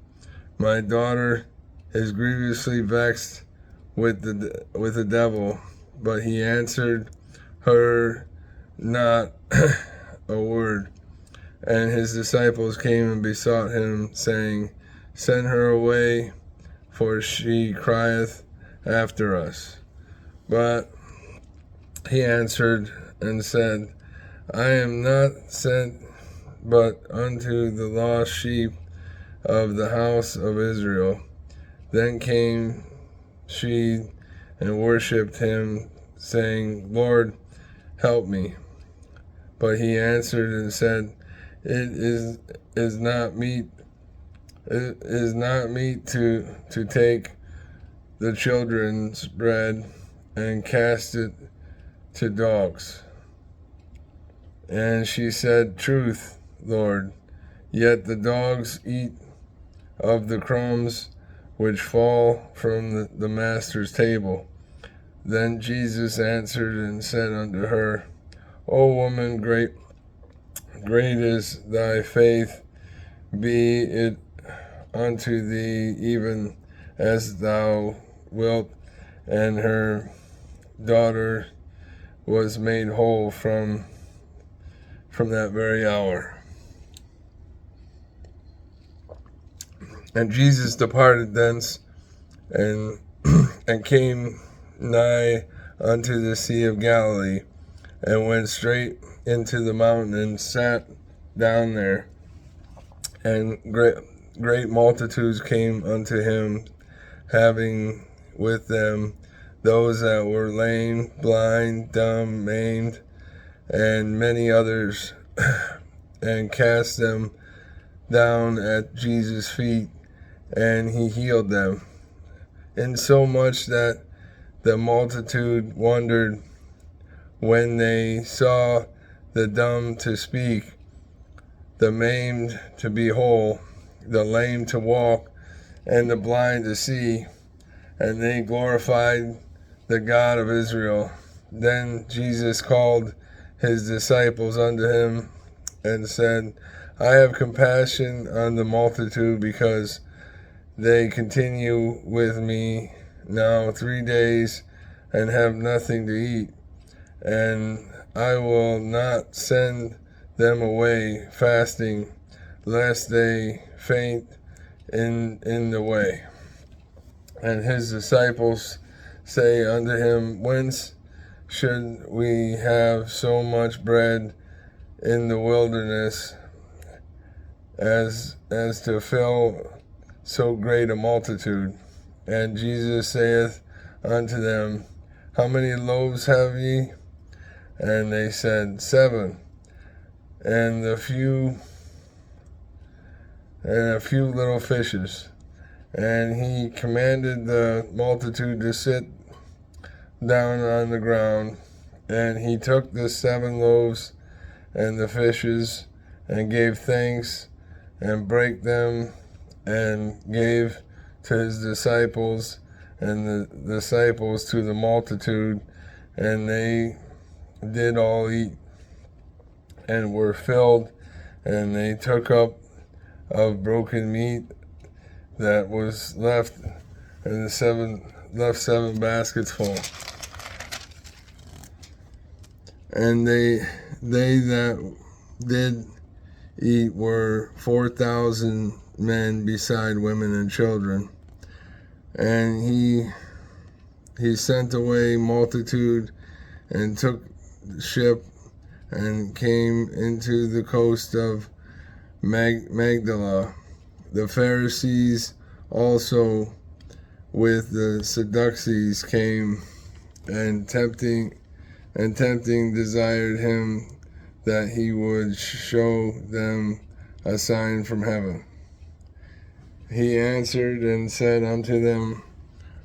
My daughter is grievously vexed with the devil. But he answered her not a word. And his disciples came and besought him, saying, Send her away, for she crieth after us. But he answered and said, I am not sent but unto the lost sheep of the house of Israel. Then came she and worshipped him, saying, Lord, help me. But he answered and said, It is not meet to take the children's bread and cast it to dogs. And she said, Truth, Lord, yet the dogs eat of the crumbs which fall from the master's table. Then Jesus answered and said unto her, O woman, great is thy faith, be it unto thee even as thou wilt. And her daughter was made whole from that very hour. And Jesus departed thence, and came nigh unto the Sea of Galilee, and went straight into the mountain, and sat down there. And great multitudes came unto him, having with them those that were lame, blind, dumb, maimed, and many others, and cast them down at Jesus' feet, and he healed them. Insomuch that the multitude wondered when they saw the dumb to speak, the maimed to be whole, the lame to walk, and the blind to see, and they glorified the God of Israel. Then Jesus called his disciples unto him, and said, I have compassion on the multitude, because they continue with me now 3 days, and have nothing to eat. And I will not send them away fasting, lest they faint in the way. And his disciples say unto him, Whence should we have so much bread in the wilderness, as to fill so great a multitude? And Jesus saith unto them, How many loaves have ye? And they said, 7, and a few little fishes. And he commanded the multitude to sit down on the ground. And he took the 7 loaves and the fishes, and gave thanks, and brake them, and gave to his disciples, and the disciples to the multitude. And they did all eat, and were filled. And they took up of broken meat that was left, and left 7 baskets full. And they that did eat were 4,000 men, beside women and children. And he sent away multitude, and took ship, and came into the coast of Magdala. The Pharisees also with the Sadducees came, and tempting desired him that he would show them a sign from heaven. He answered and said unto them,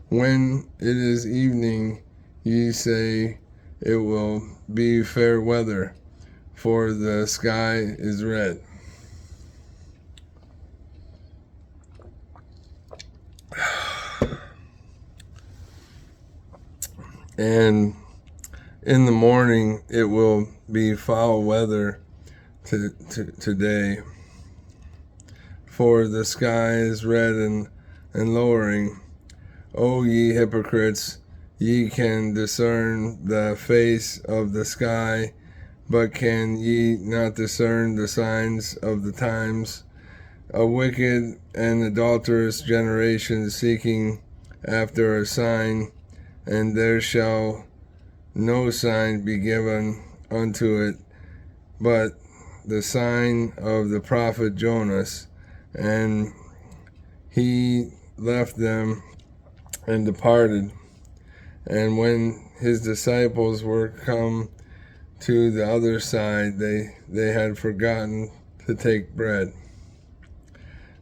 When it is evening, ye say, It will be fair weather, for the sky is red. And in the morning it will be foul weather today, for the sky is red and lowering. O ye hypocrites, ye can discern the face of the sky, but can ye not discern the signs of the times? A wicked and adulterous generation seeking after a sign, and there shall no sign be given unto it, but the sign of the prophet Jonas. And he left them and departed. And when his disciples were come to the other side, they had forgotten to take bread.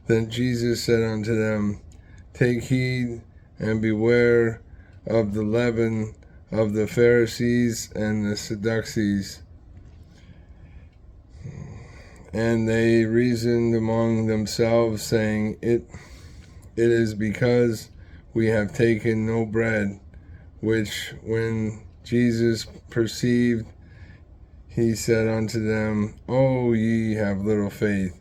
Then Jesus said unto them, Take heed and beware of the leaven of the Pharisees and the Sadducees. And they reasoned among themselves, saying, It is because we have taken no bread. Which when Jesus perceived, he said unto them, O ye have little faith,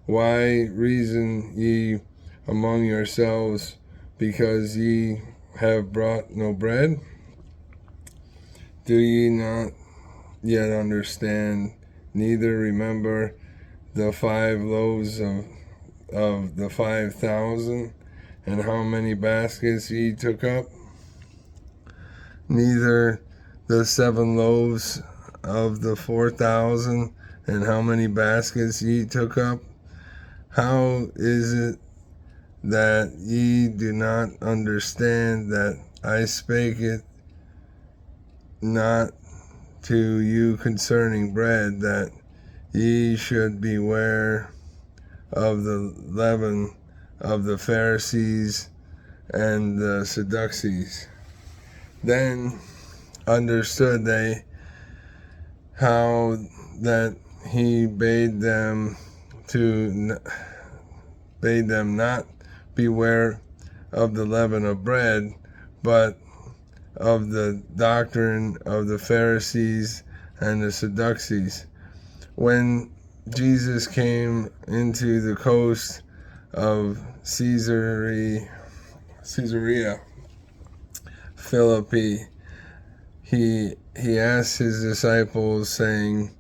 why reason ye among yourselves, because ye have brought no bread? Do ye not yet understand, neither remember the 5 loaves of the 5,000, and how many baskets ye took up? Neither the 7 loaves of the 4,000, and how many baskets ye took up? How is it that ye do not understand that I spake it not to you concerning bread, that ye should beware of the leaven of the Pharisees and the Sadducees? Then understood they how that he bade them not beware of the leaven of bread, but of the doctrine of the Pharisees and the Sadducees. When Jesus came into the coast of Caesarea Philippi, he asked his disciples, saying,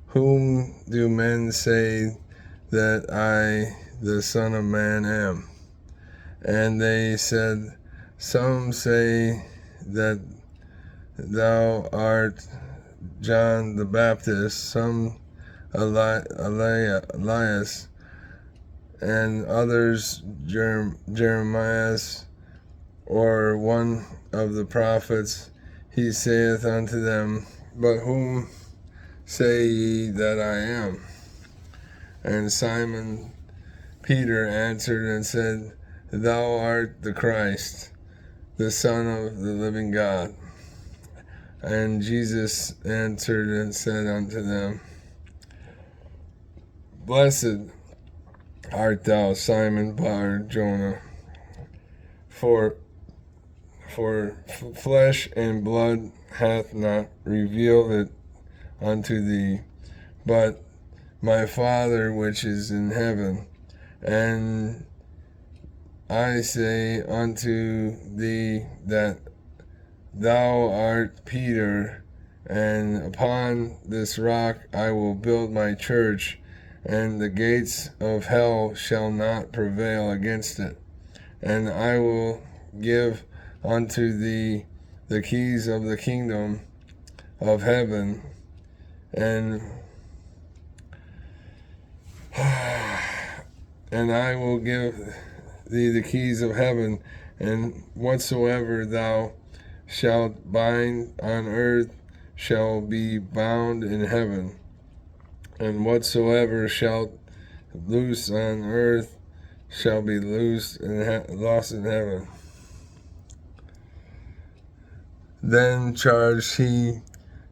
Whom do men say that I, the Son of Man, am? And they said, Some say that thou art John the Baptist, some Elias, and others Jeremiah, or one of the prophets. He saith unto them, But whom say ye that I am? And Simon Peter answered and said, Thou art the Christ, the Son of the living God. And Jesus answered and said unto them, Blessed art thou, Simon Bar-Jonah, for flesh and blood hath not revealed it unto thee, but my Father which is in heaven. And I say unto thee that thou art Peter, and upon this rock I will build my church, and the gates of hell shall not prevail against it. And I will give unto thee the keys of the kingdom of heaven, and I will give thee the keys of heaven, and whatsoever thou shalt bind on earth shall be bound in heaven, and whatsoever shalt loose on earth shall be loosed lost in heaven. Then charged he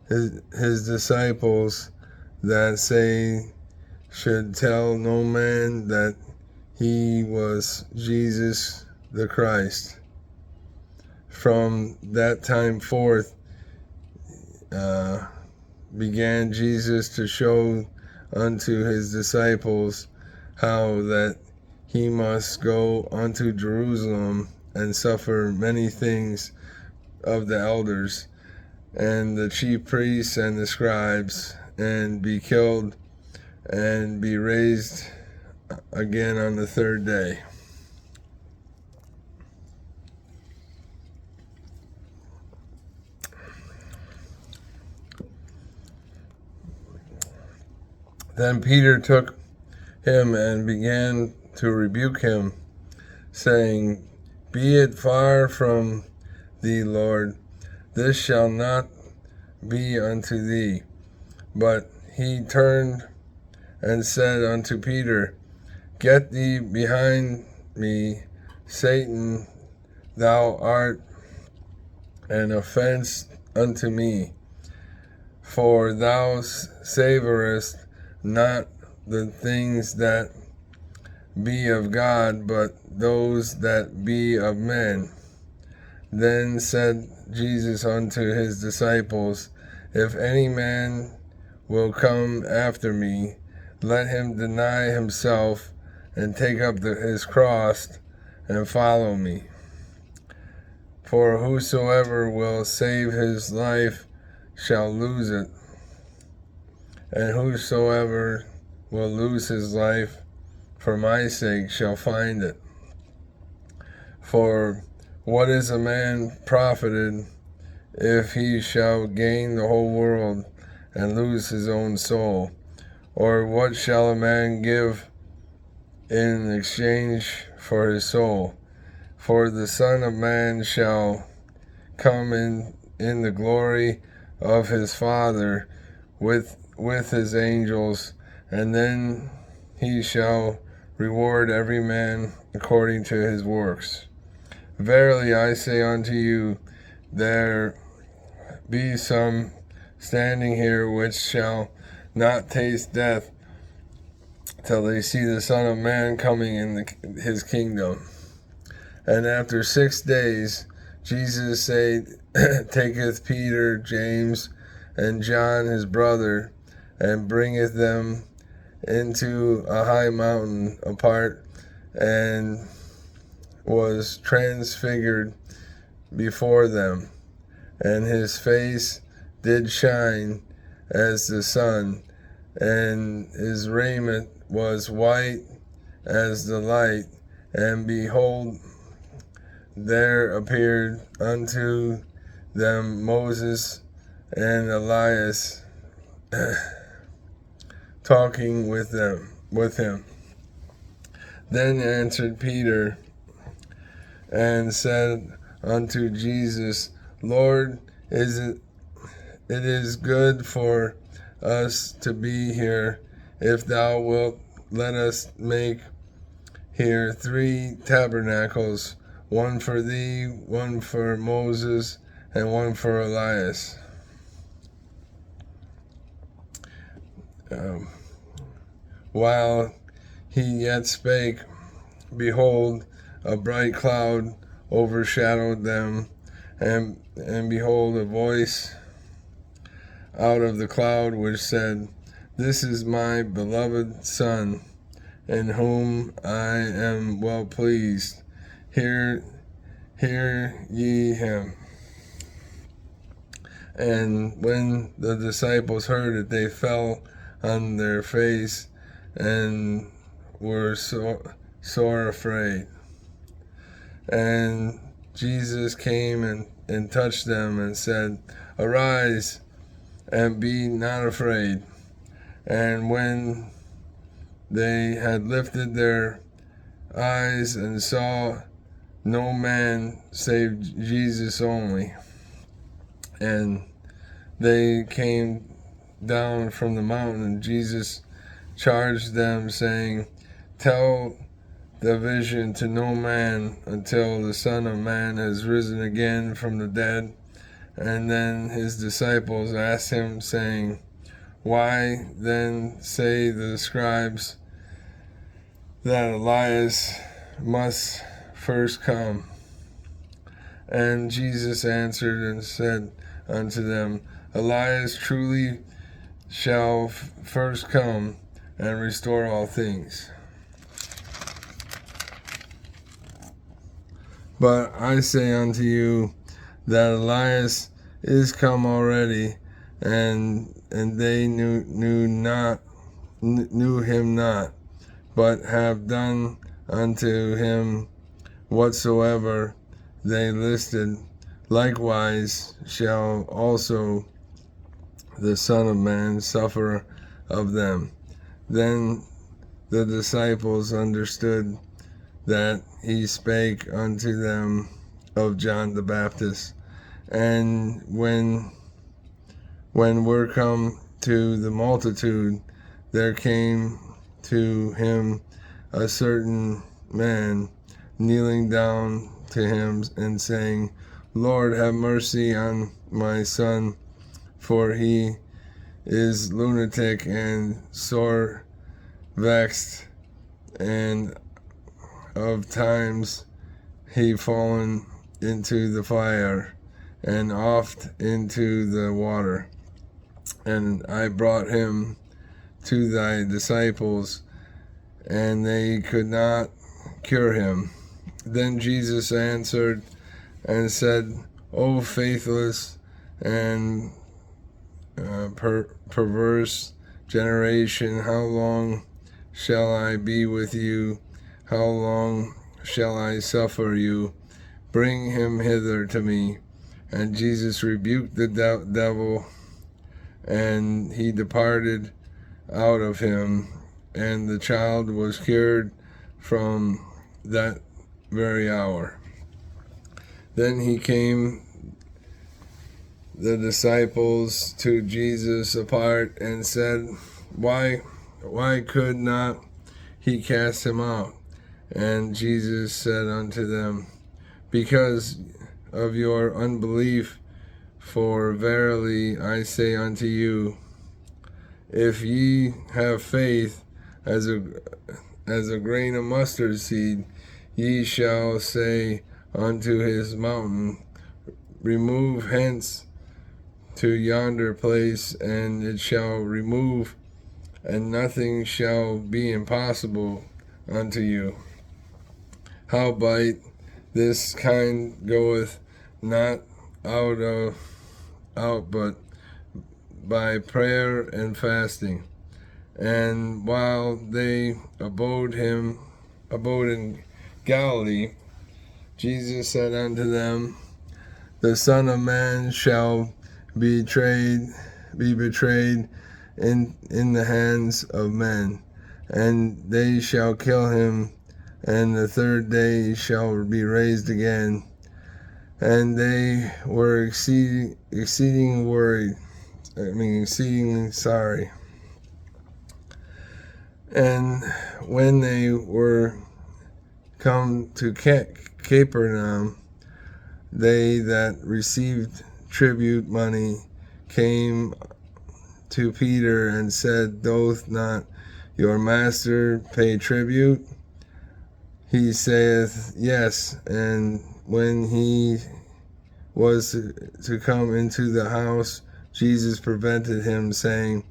his disciples that should tell no man that he was Jesus the Christ. From that time forth began Jesus to show unto his disciples how that he must go unto Jerusalem and suffer many things of the elders and the chief priests and the scribes, and be killed and be raised again on the 3rd day. Then Peter took him and began to rebuke him, saying, Be it far from thee, Lord, this shall not be unto thee. But he turned and said unto Peter, Get thee behind me, Satan, thou art an offense unto me, for thou savorest not the things that be of God, but those that be of men. Then said Jesus unto his disciples, If any man will come after me, let him deny himself, and take up his cross, and follow me. For whosoever will save his life shall lose it, and whosoever will lose his life for my sake shall find it. For what is a man profited if he shall gain the whole world and lose his own soul? Or what shall a man give in exchange for his soul? For the Son of Man shall come in the glory of his Father with his angels, and then he shall reward every man according to his works. Verily I say unto you, there be some standing here which shall not taste death till they see the Son of Man coming in his kingdom. And after 6 days Jesus taketh Peter, James, and John his brother, and bringeth them into a high mountain apart, and was transfigured before them, and his face did shine as the sun, and his raiment was white as the light. And behold, there appeared unto them Moses and Elias, talking with him. Then answered Peter and said unto Jesus, Lord, it is good for us to be here. If thou wilt, let us make here 3 tabernacles, one for thee, one for Moses, and one for Elias. While he yet spake, behold, a bright cloud overshadowed them, and behold, a voice out of the cloud which said, This is my beloved Son, in whom I am well pleased. Hear ye him. And when the disciples heard it, they fell on their face and were sore afraid. And Jesus came and touched them and said, Arise, and be not afraid. And when they had lifted their eyes and saw no man save Jesus only, and they came down from the mountain, and Jesus charged them, saying, Tell the vision to no man until the Son of Man has risen again from the dead. And then his disciples asked him, saying, Why then say the scribes that Elias must first come? And Jesus answered and said unto them, Elias truly shall first come and restore all things. But I say unto you that Elias is come already, and they knew him not, but have done unto him whatsoever they listed. Likewise shall also the Son of Man suffer of them. Then the disciples understood that he spake unto them of John the Baptist. And when we're come to the multitude, there came to him a certain man, kneeling down to him and saying, Lord, have mercy on my son, for he is lunatic and sore vexed, and of times he fallen into the fire, and oft into the water. And I brought him to thy disciples, and they could not cure him. Then Jesus answered and said, O faithless and perverse generation, how long shall I be with you? How long shall I suffer you? Bring him hither to me. And Jesus rebuked the devil, and he departed out of him, and the child was cured from that very hour. Then he came the disciples to Jesus apart and said, Why could not he cast him out? And Jesus said unto them, Because of your unbelief, for verily I say unto you, if ye have faith as a grain of mustard seed, ye shall say unto his mountain, Remove hence to yonder place, and it shall remove, and nothing shall be impossible unto you. Howbeit this kind goeth not out but by prayer and fasting. And while they abode in Galilee, Jesus said unto them, The Son of Man shall be betrayed in the hands of men, and they shall kill him, and the third day he shall be raised again. And they were exceedingly sorry. And when they were come to Capernaum, they that received tribute money came to Peter and said, Doth not your master pay tribute? He saith, Yes. And when he was to come into the house, Jesus prevented him, saying,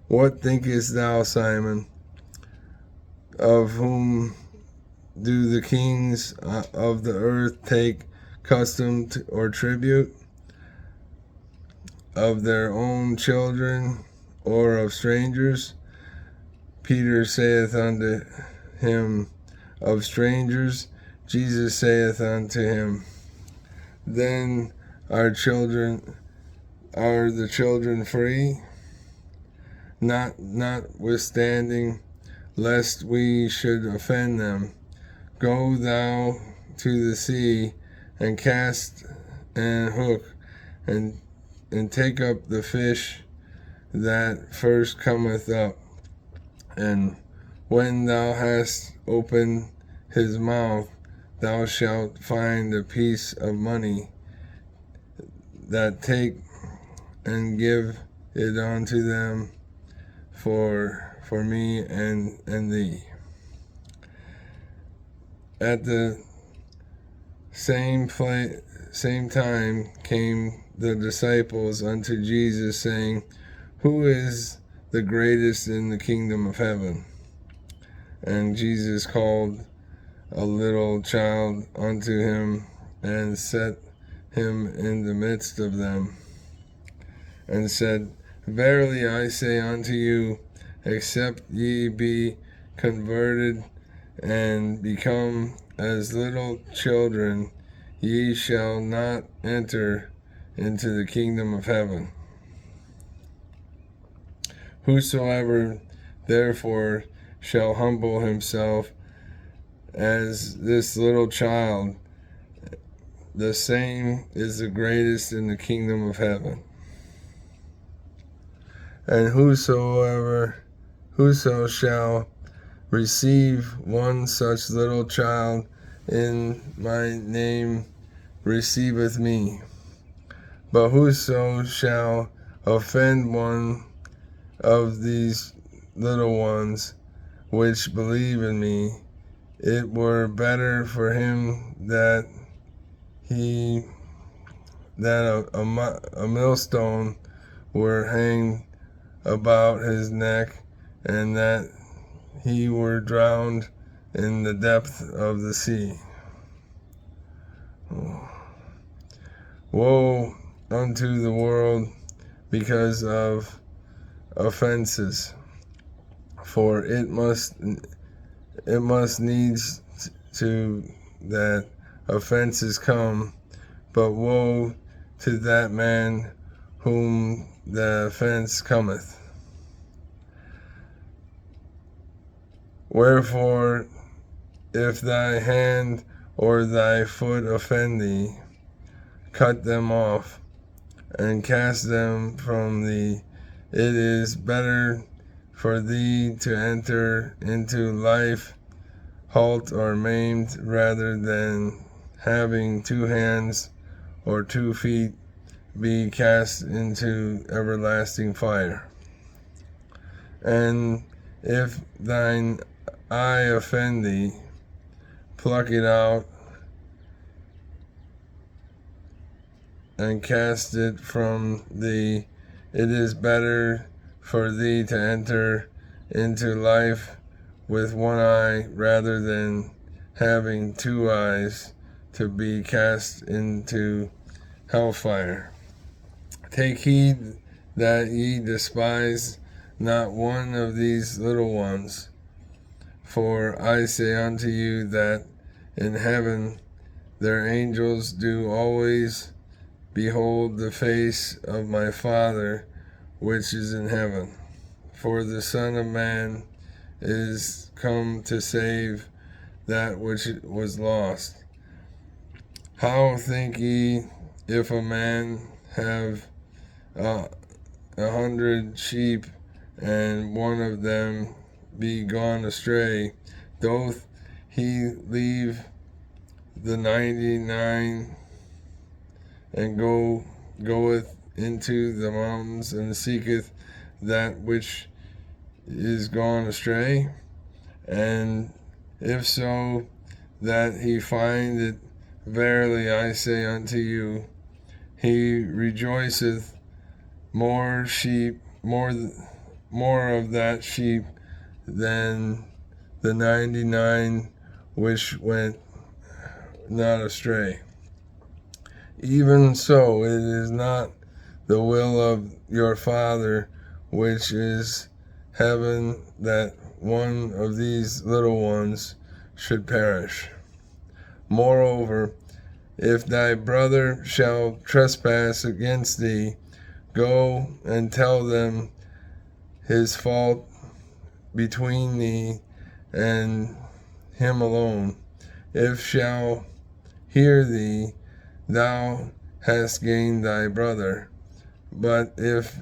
What thinkest thou, Simon? Of whom do the kings of the earth take custom or tribute? Of their own children, or of strangers? Peter saith unto him, Of strangers. Jesus saith unto him, Then are the children free? Notwithstanding, lest we should offend them, go thou to the sea, and cast an hook, and take up the fish that first cometh up. And when thou hast opened his mouth, thou shalt find a piece of money. That take and give it unto them for me and thee. At the same time came the disciples unto Jesus, saying, Who is the greatest in the kingdom of heaven? And Jesus called a little child unto him, and set him in the midst of them, and said, Verily I say unto you, except ye be converted and become as little children, ye shall not enter into the kingdom of heaven. Whosoever therefore shall humble himself as this little child, the same is the greatest in the kingdom of heaven. And whosoever whoso shall receive one such little child in my name receiveth me. But whoso shall offend one of these little ones which believe in me, it were better for him that a millstone were hanged about his neck, and that he were drowned in the depth of the sea. Woe unto the world because of offenses, for it must needs to that offenses come, but woe to that man whom the offense cometh. Wherefore, if thy hand or thy foot offend thee, cut them off, and cast them from thee. It is better for thee to enter into life halt or maimed, rather than having 2 hands or 2 feet be cast into everlasting fire. And if thine eye offend thee, pluck it out and cast it from thee. It is better for thee to enter into life with 1 eye, rather than having 2 eyes to be cast into hellfire. Take heed that ye despise not one of these little ones. For I say unto you that in heaven their angels do always behold the face of my Father which is in heaven. For the Son of Man is come to save that which was lost. How think ye, if a man have 100 sheep, and one of them be gone astray, doth he leave the 99 and goeth into the mountains and seeketh that which is gone astray? And if so, that he find it, verily I say unto you, he rejoiceth more of that sheep than the 99 which went not astray. Even so, it is not the will of your Father which is heaven that one of these little ones should perish. Moreover, if thy brother shall trespass against thee, go and tell them his fault between thee and him alone. If shall hear thee, thou hast gained thy brother. But if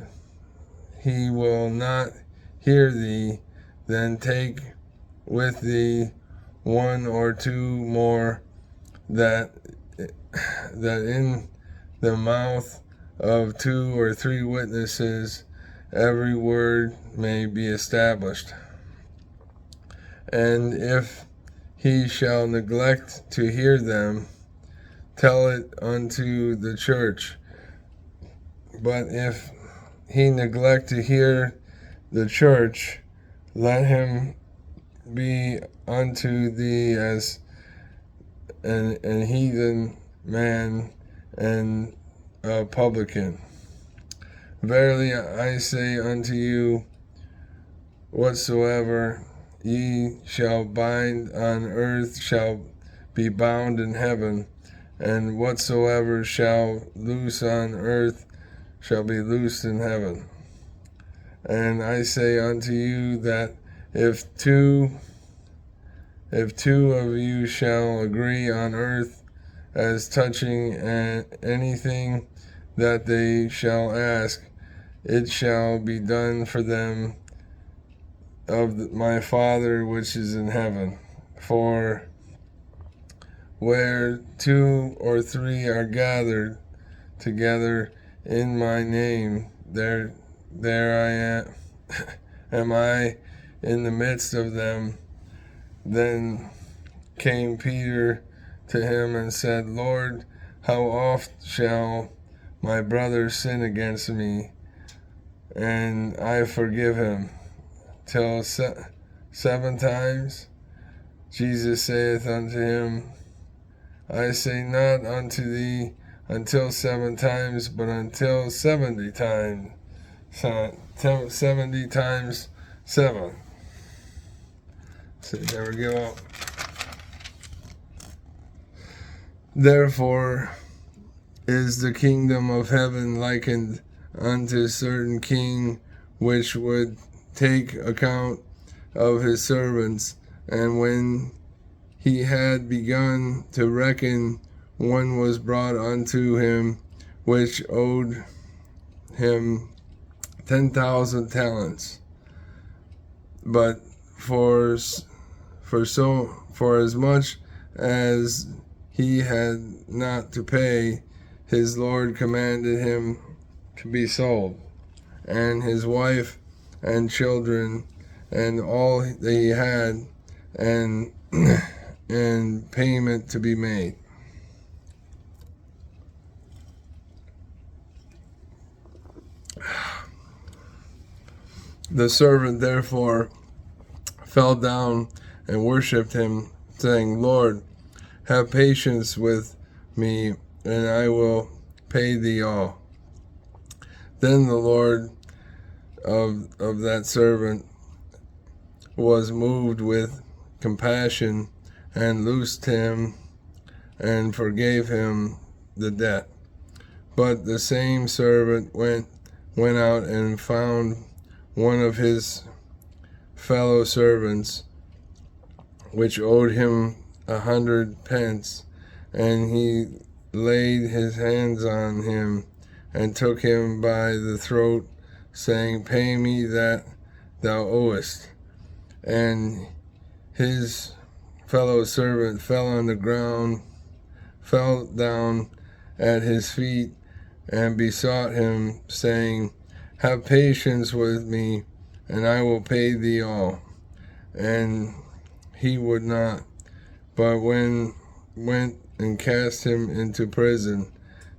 he will not hear thee, then take with thee 1 or 2 more, that in the mouth of 2 or 3 witnesses every word may be established. And if he shall neglect to hear them, tell it unto the church. But if he neglect to hear the church, let him be unto thee as an heathen man and a publican. Verily I say unto you, whatsoever ye shall bind on earth shall be bound in heaven, and whatsoever shall loose on earth shall be loosed in heaven. And I say unto you that if two of you shall agree on earth as touching anything that they shall ask, it shall be done for them of my Father which is in heaven. For where two or three are gathered together in my name, there I am I in the midst of them. Then came Peter to him and said, Lord, how oft shall my brother sin against me, and I forgive him? Till 7 times? Jesus saith unto him, I say not unto thee until 7 times, but until 70 times. 70 times 7. So never give up. Therefore is the kingdom of heaven likened unto a certain king, which would take account of his servants. And when he had begun to reckon, one was brought unto him, which owed him 10,000 talents. But for as much as he had not to pay, his Lord commanded him to be sold, and his wife and children, and all that he had, and payment to be made. The servant therefore fell down and worshipped him, saying, Lord, have patience with me, and I will pay thee all. Then the Lord of that servant was moved with compassion, and loosed him, and forgave him the debt. But the same servant went out and found one of his fellow servants, which owed him 100 pence, and he laid his hands on him, and took him by the throat, saying, Pay me that thou owest. And his fellow servant fell on the ground, fell down at his feet, and besought him, saying, Have patience with me, and I will pay thee all. And he would not, but went and cast him into prison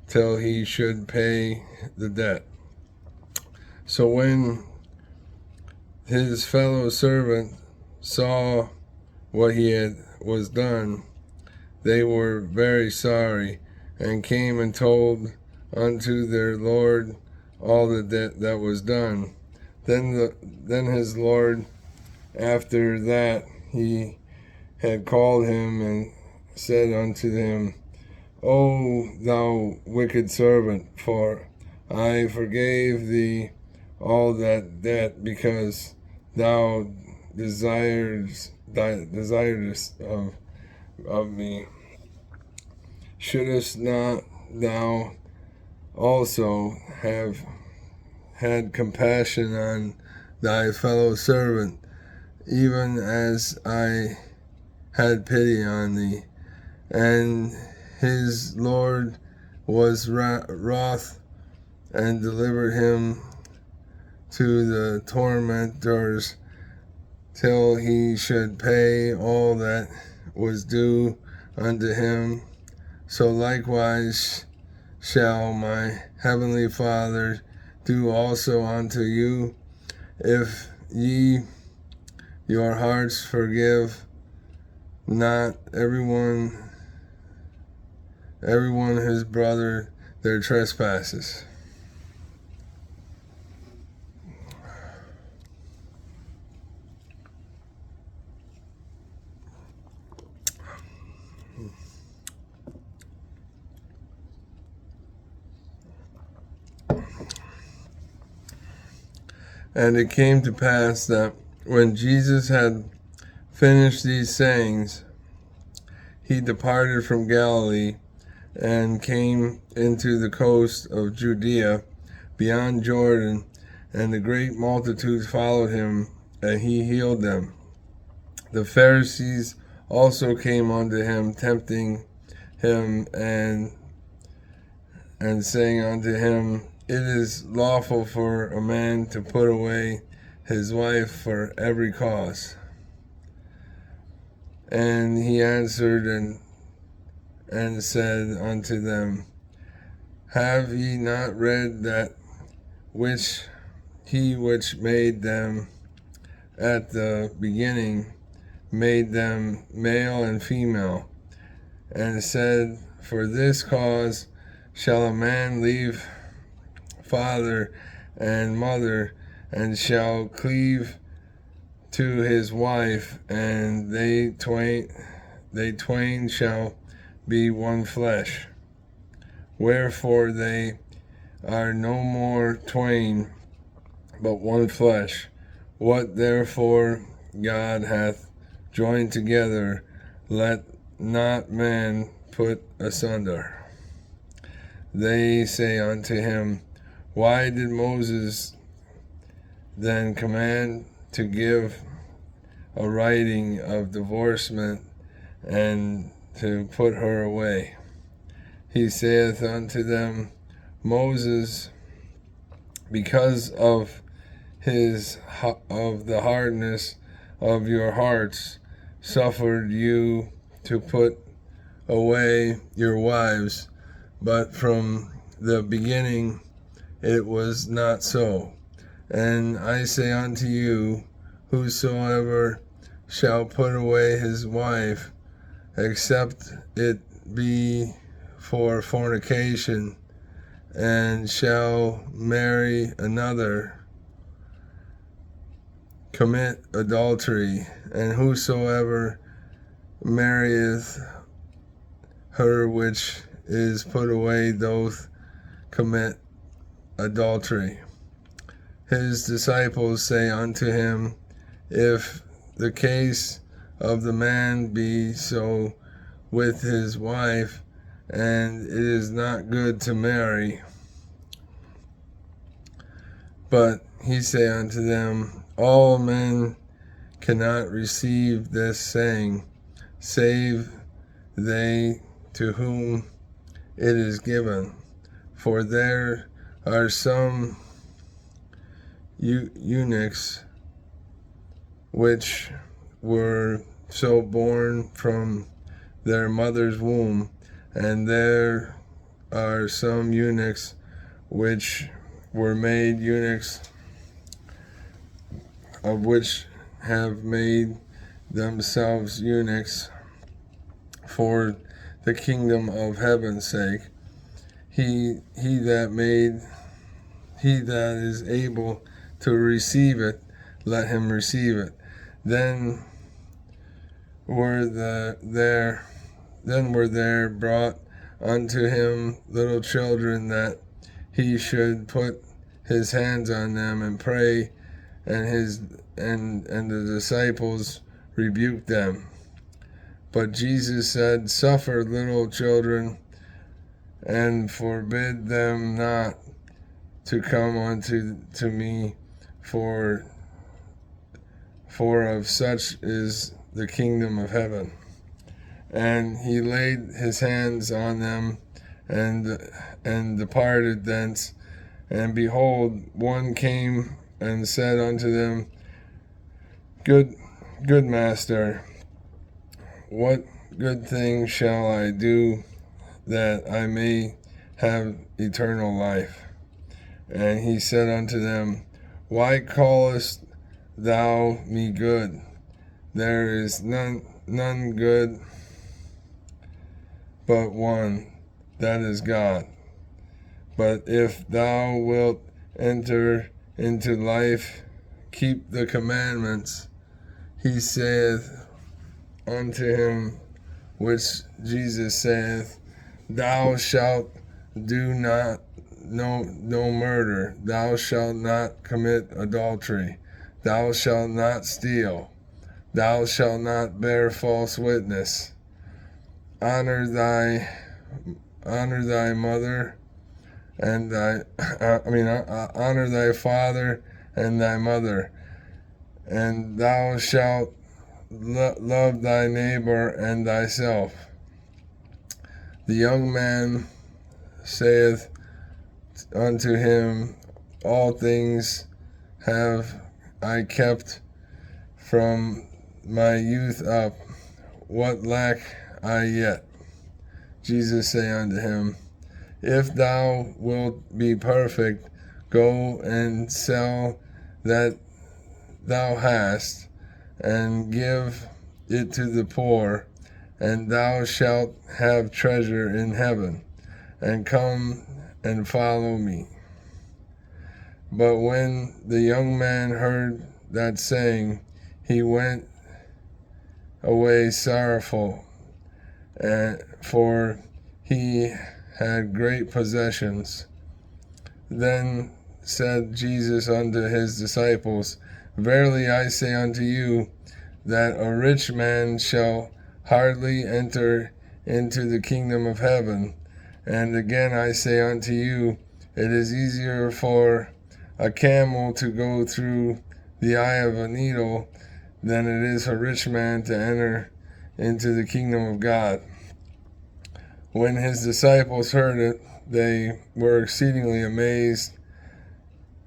till he should pay the debt. So when his fellow servant saw what was done, they were very sorry, and came and told unto their Lord all that was done. Then his Lord, after that he had called him, and said unto him, O thou wicked servant, for I forgave thee all that debt, because thou desiredst of me. Shouldest not thou also have had compassion on thy fellow servant, even as I had pity on thee? And his Lord was wroth, and delivered him to the tormentors, till he should pay all that was due unto him. So likewise shall my heavenly Father do also unto you, if ye your hearts forgive not everyone his brother their trespasses. And it came to pass that when Jesus had finished these sayings, he departed from Galilee, and came into the coast of Judea beyond Jordan, and the great multitudes followed him, and he healed them. The Pharisees also came unto him, tempting him, and saying unto him, It is lawful for a man to put away his wife for every cause. And he answered and said unto them, Have ye not read that he which made them at the beginning made them male and female, and said, For this cause shall a man leave father and mother, and shall cleave to his wife, and they twain shall be one flesh. Wherefore they are no more twain, but one flesh. What therefore God hath joined together, let not man put asunder. They say unto him, Why did Moses then command to give a writing of divorcement and to put her away? He saith unto them, Moses, because of the hardness of your hearts, suffered you to put away your wives, but from the beginning it was not so. And I say unto you, whosoever shall put away his wife, except it be for fornication, and shall marry another, commit adultery. And whosoever marrieth her which is put away doth commit adultery. His disciples say unto him, If the case of the man be so with his wife, and it is not good to marry. But he say unto them, All men cannot receive this saying, save they to whom it is given. For there are some eunuchs which were so born from their mother's womb, and there are some eunuchs which were made eunuchs, of which have made themselves eunuchs for the kingdom of heaven's sake. He that is able to receive it, let him receive it. Then were there brought unto him little children, that he should put his hands on them and pray, and the disciples rebuked them. But Jesus said, Suffer little children, and forbid them not to come unto me, for of such is the kingdom of heaven. And he laid his hands on them, and departed thence. And behold, one came and said unto them, Good master, what good thing shall I do that I may have eternal life? And he said unto them, Why callest thou me good? There is none good but one, that is God. But if thou wilt enter into life, keep the commandments. He saith unto him, which Jesus saith, Thou shalt do no murder, thou shalt not commit adultery, thou shalt not steal, thou shalt not bear false witness, honor thy mother and honor thy father and thy mother, and thou shalt love thy neighbor and thyself. The young man saith unto him, All things have I kept from my youth up. What lack I yet? Jesus say unto him, If thou wilt be perfect, go and sell that thou hast, and give it to the poor, and thou shalt have treasure in heaven, and come and follow me. But when the young man heard that saying, he went away sorrowful, for he had great possessions. Then said Jesus unto his disciples, Verily I say unto you, that a rich man shall hardly enter into the kingdom of heaven. And again I say unto you, it is easier for a camel to go through the eye of a needle than it is a rich man to enter into the kingdom of God. When his disciples heard it, they were exceedingly amazed,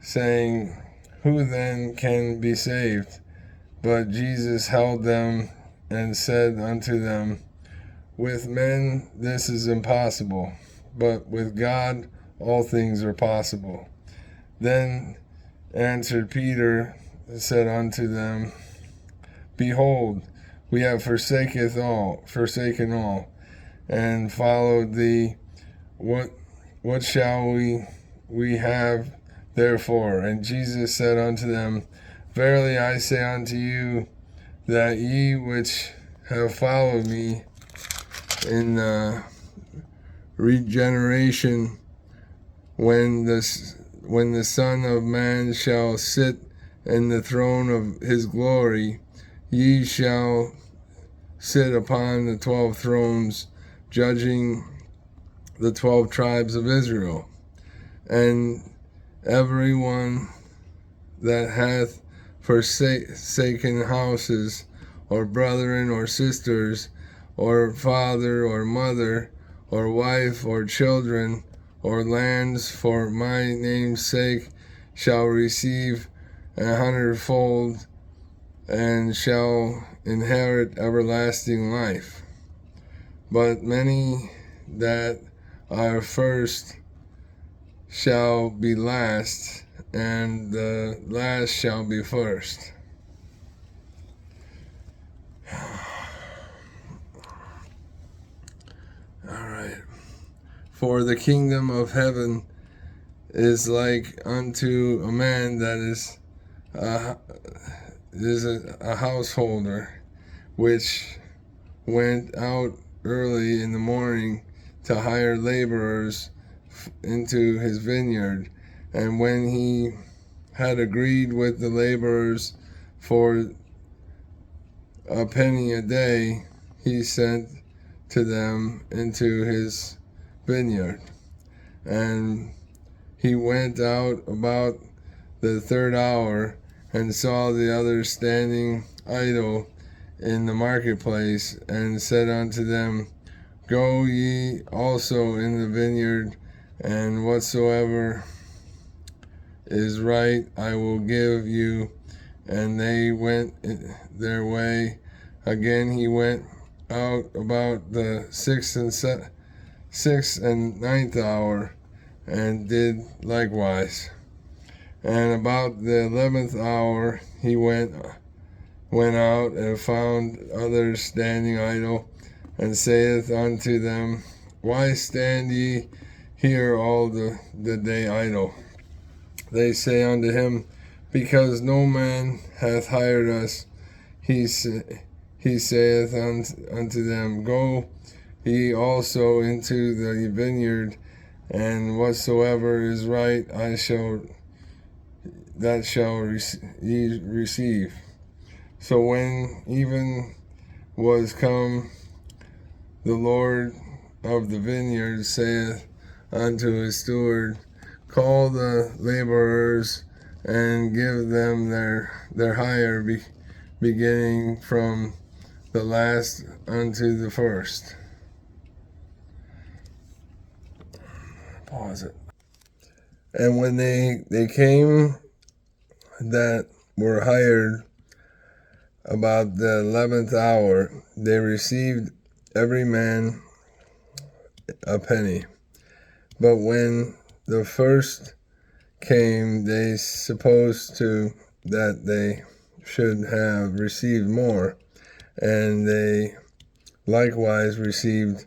saying, Who then can be saved? But Jesus held them and said unto them, With men this is impossible, but with God all things are possible. Then answered Peter and said unto them, Behold, we have forsaken all, and followed thee. What shall we have therefore? And Jesus said unto them, Verily I say unto you, that ye which have followed me in regeneration, when the Son of Man shall sit in the throne of his glory, ye shall sit upon the 12 thrones, judging the 12 tribes of Israel. And every one that hath forsaken houses, or brethren, or sisters, or father, or mother, or wife, or children, or lands, for my name's sake, shall receive 100-fold, and shall inherit everlasting life. But many that are first shall be last, and the last shall be first. Alright. For the kingdom of heaven is like unto a man that is a householder, which went out early in the morning to hire laborers into his vineyard. And when he had agreed with the laborers for a penny a day, he sent to them into his vineyard. And he went out about the 3rd hour, and saw the others standing idle in the marketplace, and said unto them, Go ye also in the vineyard, and whatsoever is right I will give you. And they went their way. Again he went out about the 6th and 9th hour, and did likewise. And about the 11th hour he went out, and found others standing idle, and saith unto them, Why stand ye here all the day idle? They say unto him, Because no man hath hired us. He saith unto them, Go ye also into the vineyard, and whatsoever is right that shall ye receive. So when even was come, the Lord of the vineyard saith unto his steward, Call the laborers and give them their hire, beginning from the last unto the first. Pause it. And when they came that were hired about the 11th hour, they received every man a penny. But when the first came, they supposed that they should have received more, and they likewise received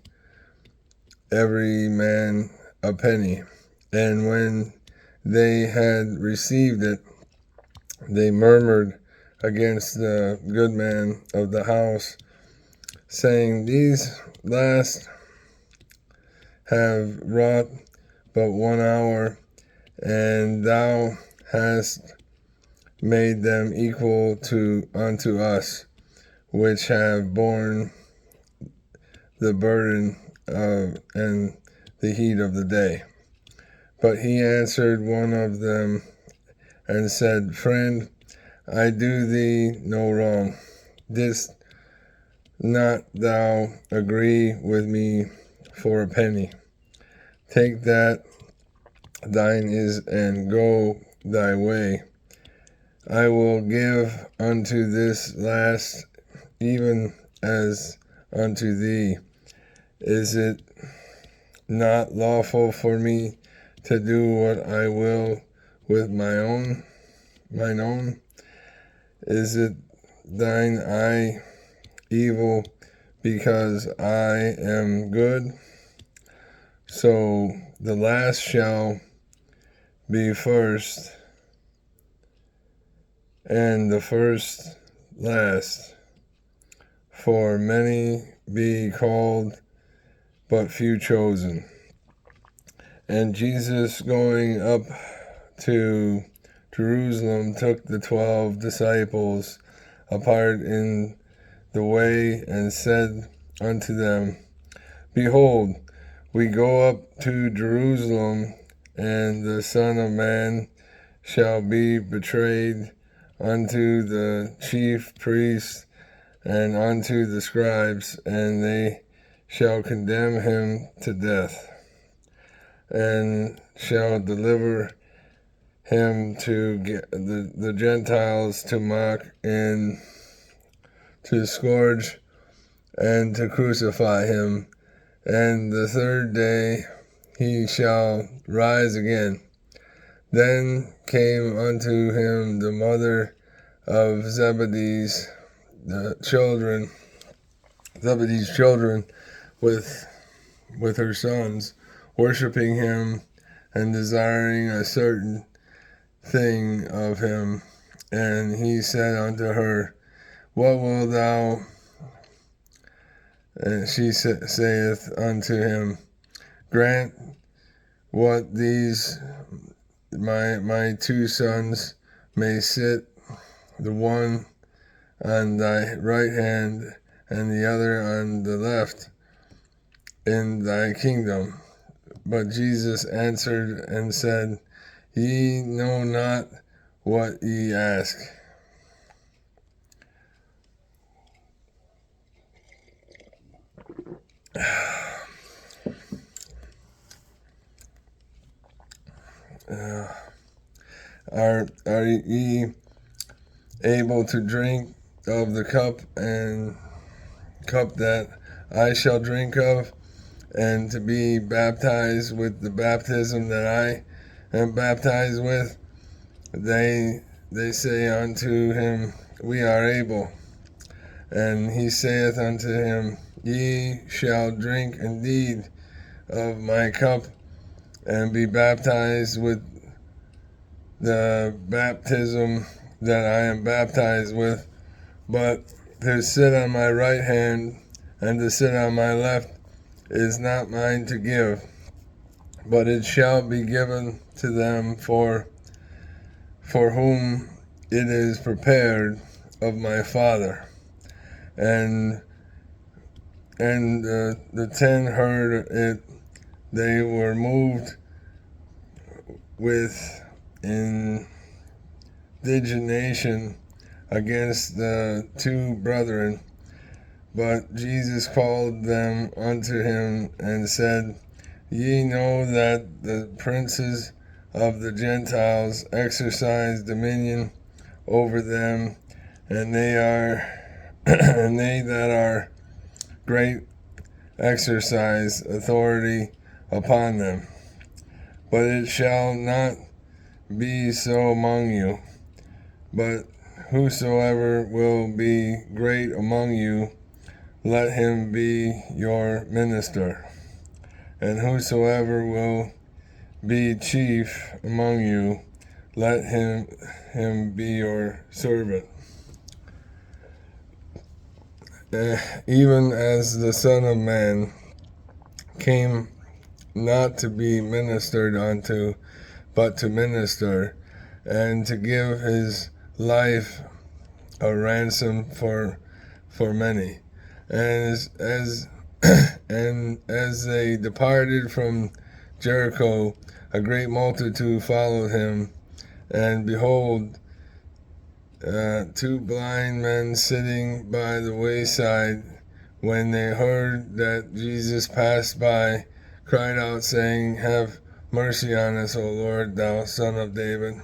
every man a penny. And when they had received it, they murmured against the good man of the house, saying, These last have wrought but 1 hour, and thou hast made them equal unto us, which have borne the burden and the heat of the day. But he answered one of them and said, Friend, I do thee no wrong. Didst not thou agree with me for a penny? Take that thine is, and go thy way. I will give unto this last even as unto thee. Is it not lawful for me to do what I will with mine own? Is it thine eye evil because I am good? So the last shall be first, and the first last. For many be called, but few chosen. And Jesus, going up to Jerusalem, took the 12 disciples apart in the way, and said unto them, Behold, we go up to Jerusalem, and the Son of Man shall be betrayed unto the chief priests and unto the scribes, and they shall condemn him to death, and shall deliver him to the Gentiles to mock, and to scourge, and to crucify him. And the third day he shall rise again. Then came unto him the mother of Zebedee's children with her sons, worshiping him and desiring a certain thing of him. And he said unto her, What wilt thou? And she saith unto him, Grant what these my 2 sons may sit, the one on thy right hand and the other on the left, in thy kingdom. But Jesus answered and said, Ye know not what ye ask. Are ye able to drink of the cup that I shall drink of, and to be baptized with the baptism that I am baptized with? They say unto him, We are able. And he saith unto him, Ye shall drink indeed of my cup, and be baptized with the baptism that I am baptized with, but to sit on my right hand and to sit on my left is not mine to give, but it shall be given to them for whom it is prepared of my Father. And the 10 heard it, they were moved with indignation against the two brethren. But Jesus called them unto him and said, Ye know that the princes of the Gentiles exercise dominion over them, and they and they that are great exercise authority upon them. But it shall not be so among you. But whosoever will be great among you, let him be your minister. And whosoever will be chief among you, let him be your servant. Even as the Son of Man came not to be ministered unto, but to minister, and to give his life a ransom for many. And as they departed from Jericho, a great multitude followed him, and behold, two blind men sitting by the wayside, when they heard that Jesus passed by, cried out, saying, Have mercy on us, O Lord, thou Son of David.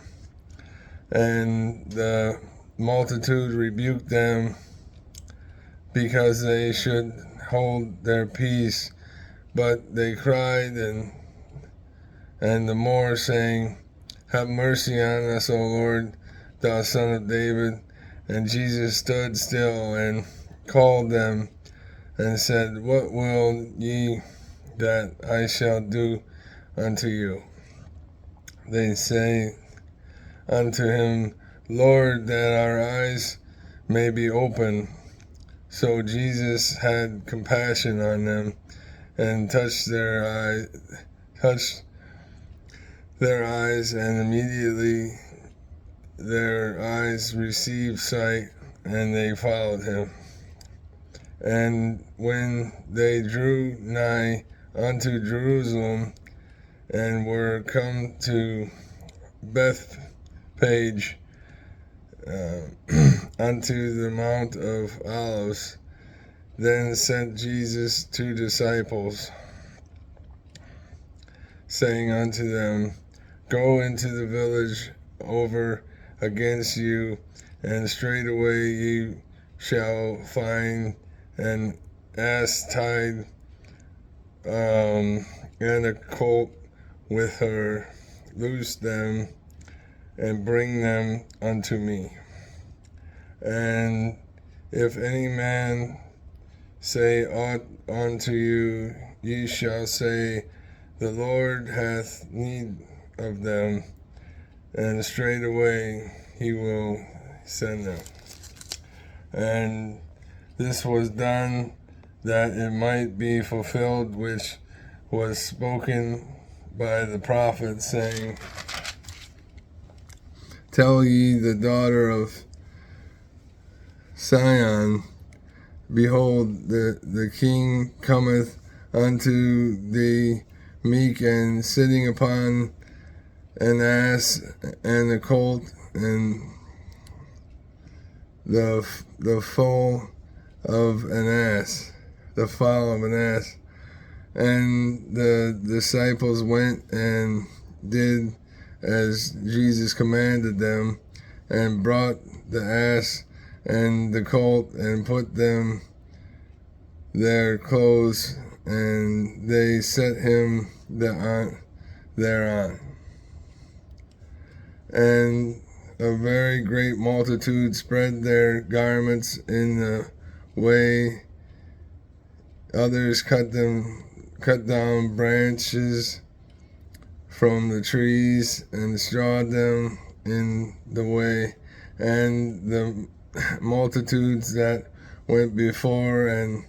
And the multitude rebuked them, because they should hold their peace. But they cried and the more, saying, Have mercy on us, O Lord, thou Son of David. And Jesus stood still and called them and said, What will ye that I shall do unto you? They say unto him, Lord, that our eyes may be open. So Jesus had compassion on them and touched their eyes, and immediately their eyes received sight, and they followed him. And when they drew nigh unto Jerusalem, and were come to Bethphage, unto the Mount of Olives, then sent Jesus 2 disciples, saying unto them, Go into the village over against you, and straightway ye shall find an ass tied, and a colt with her. Loose them, and bring them unto me. And if any man say aught unto you, ye shall say, The Lord hath need of them, and straightway he will send them. And this was done that it might be fulfilled which was spoken by the prophet, saying, Tell ye the daughter of Sion, Behold, the king cometh unto thee meek, and sitting upon an ass, and a colt, and the foal of an ass, the foal of an ass. And the disciples went and did as Jesus commanded them, and brought the ass and the colt, and put them their clothes, and they set him thereon. And a very great multitude spread their garments in the way. Others cut down branches from the trees and strawed them in the way. And the multitudes that went before and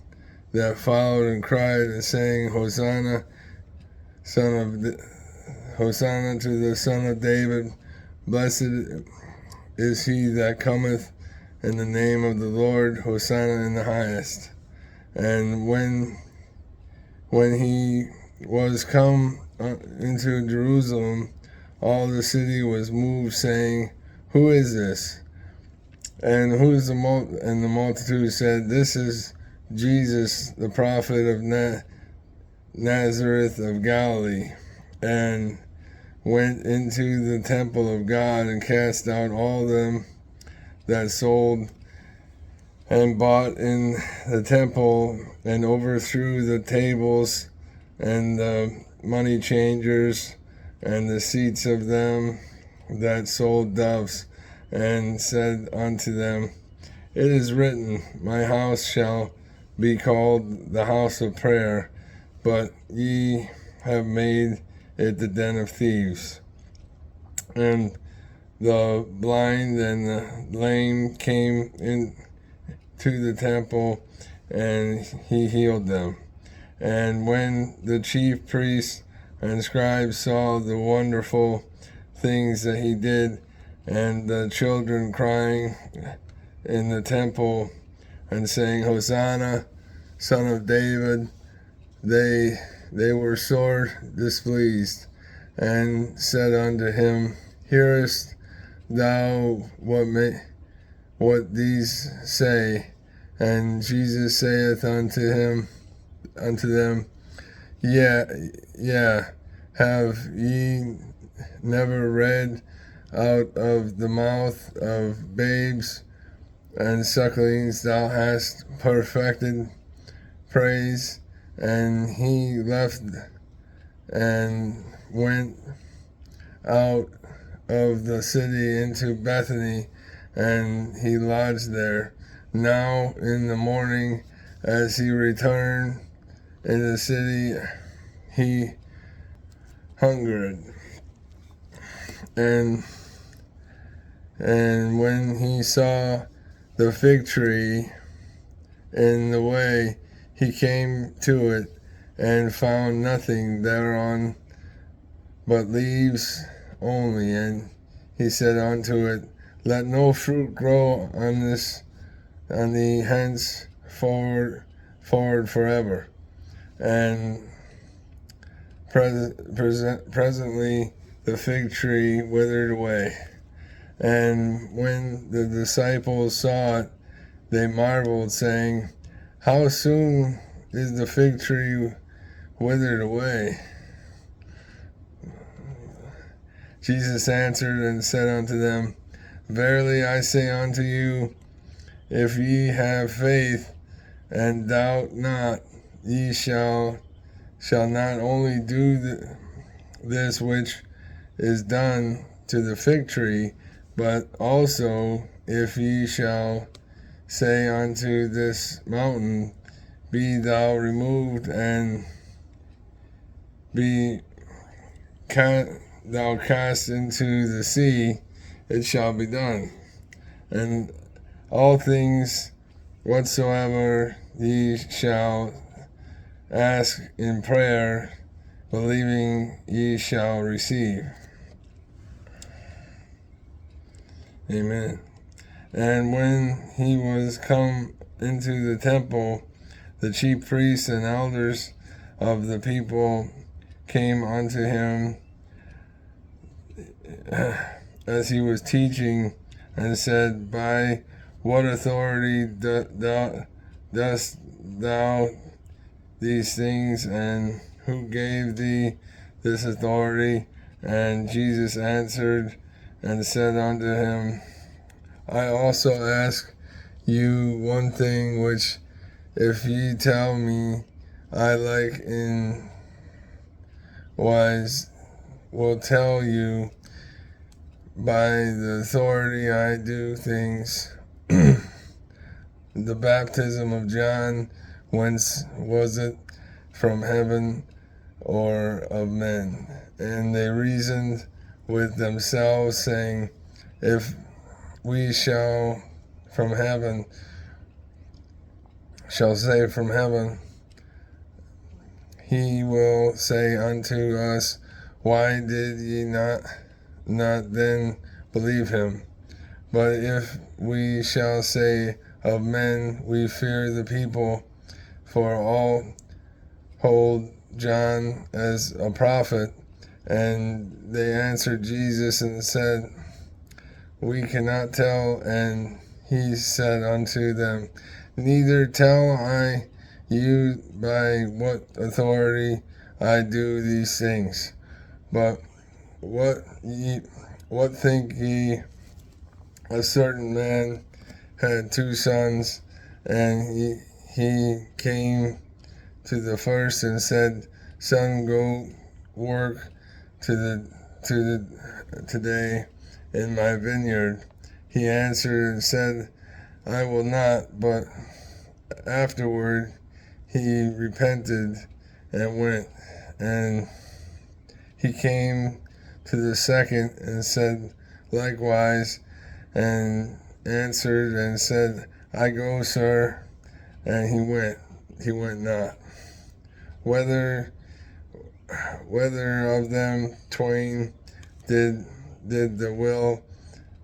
that followed and cried and saying, Hosanna, Hosanna to the Son of David. Blessed is he that cometh in the name of the Lord. Hosanna in the highest. And when he was come into Jerusalem, all the city was moved, saying, who is this? And who's and the multitude said, this is Jesus, the prophet of Nazareth of Galilee, and went into the temple of God and cast out all them that sold and bought in the temple, and overthrew the tables and the money changers and the seats of them that sold doves, and said unto them, it is written, my house shall be called the house of prayer, but ye have made it the den of thieves. And the blind and the lame came in to the temple, and he healed them. And when the chief priests and scribes saw the wonderful things that he did, and the children crying in the temple and saying, Hosanna, Son of David, they were sore displeased, and said unto him, hearest thou what these say? And Jesus saith unto them, yeah, have ye never read, out of the mouth of babes and sucklings thou hast perfected praise? And he left and went out of the city into Bethany, and he lodged there. Now in the morning, as he returned in the city, he hungered. And when he saw the fig tree in the way, he came to it, and found nothing thereon but leaves only. And he said unto it, let no fruit grow on thee henceforward forever. And presently the fig tree withered away. And when the disciples saw it, they marveled, saying, how soon is the fig tree withered away? Jesus answered and said unto them, verily I say unto you, if ye have faith and doubt not, ye shall not only do this which is done to the fig tree, but also if ye shall say unto this mountain, be thou removed, and be thou cast into the sea, it shall be done. And all things whatsoever ye shall ask in prayer, believing ye shall receive. Amen. And when he was come into the temple, the chief priests and elders of the people came unto him as he was teaching, and said, by what authority dost thou these things, and who gave thee this authority? And Jesus answered and said unto him, I also ask you one thing, which if ye tell me, I like in wise will tell you by the authority I do things. The baptism of John, whence was it, from heaven or of men? And they reasoned with themselves, saying, if we shall say from heaven, he will say unto us, why did ye not then believe him? But if we shall say of men, we fear the people, for all hold John as a prophet. And they answered Jesus and said, we cannot tell. And he said unto them, neither tell I you by what authority I do these things. But what think ye? A certain man had 2 sons, and he came to the first and said, son, go work today in my vineyard. He answered and said, I will not. But afterward he repented and went. And he came to the second and said likewise, and answered and said, I go, sir. And he went not. Whether of them twain did the will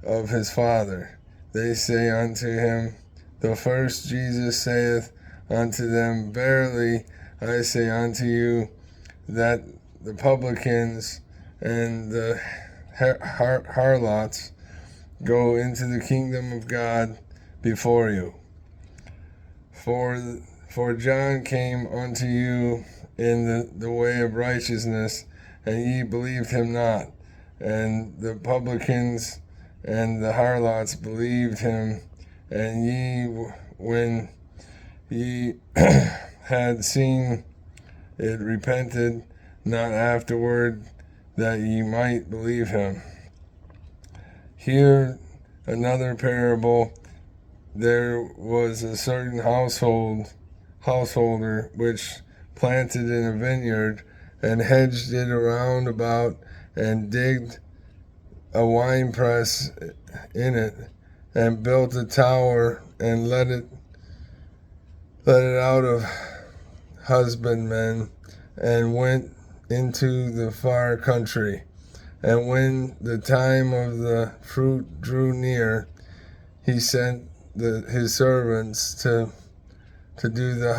of his father? They say unto him, the first. Jesus saith unto them, verily I say unto you, that the publicans and the harlots go into the kingdom of God before you. For John came unto you in the way of righteousness, and ye believed him not. And the publicans and the harlots believed him. And ye, when ye had seen it, repented not afterward, that ye might believe him. Here another parable. There was a certain householder which planted in a vineyard, and hedged it around about, and digged a winepress in it, and built a tower, and let it out of husbandmen, and went into the far country. And when the time of the fruit drew near, he sent his servants to do the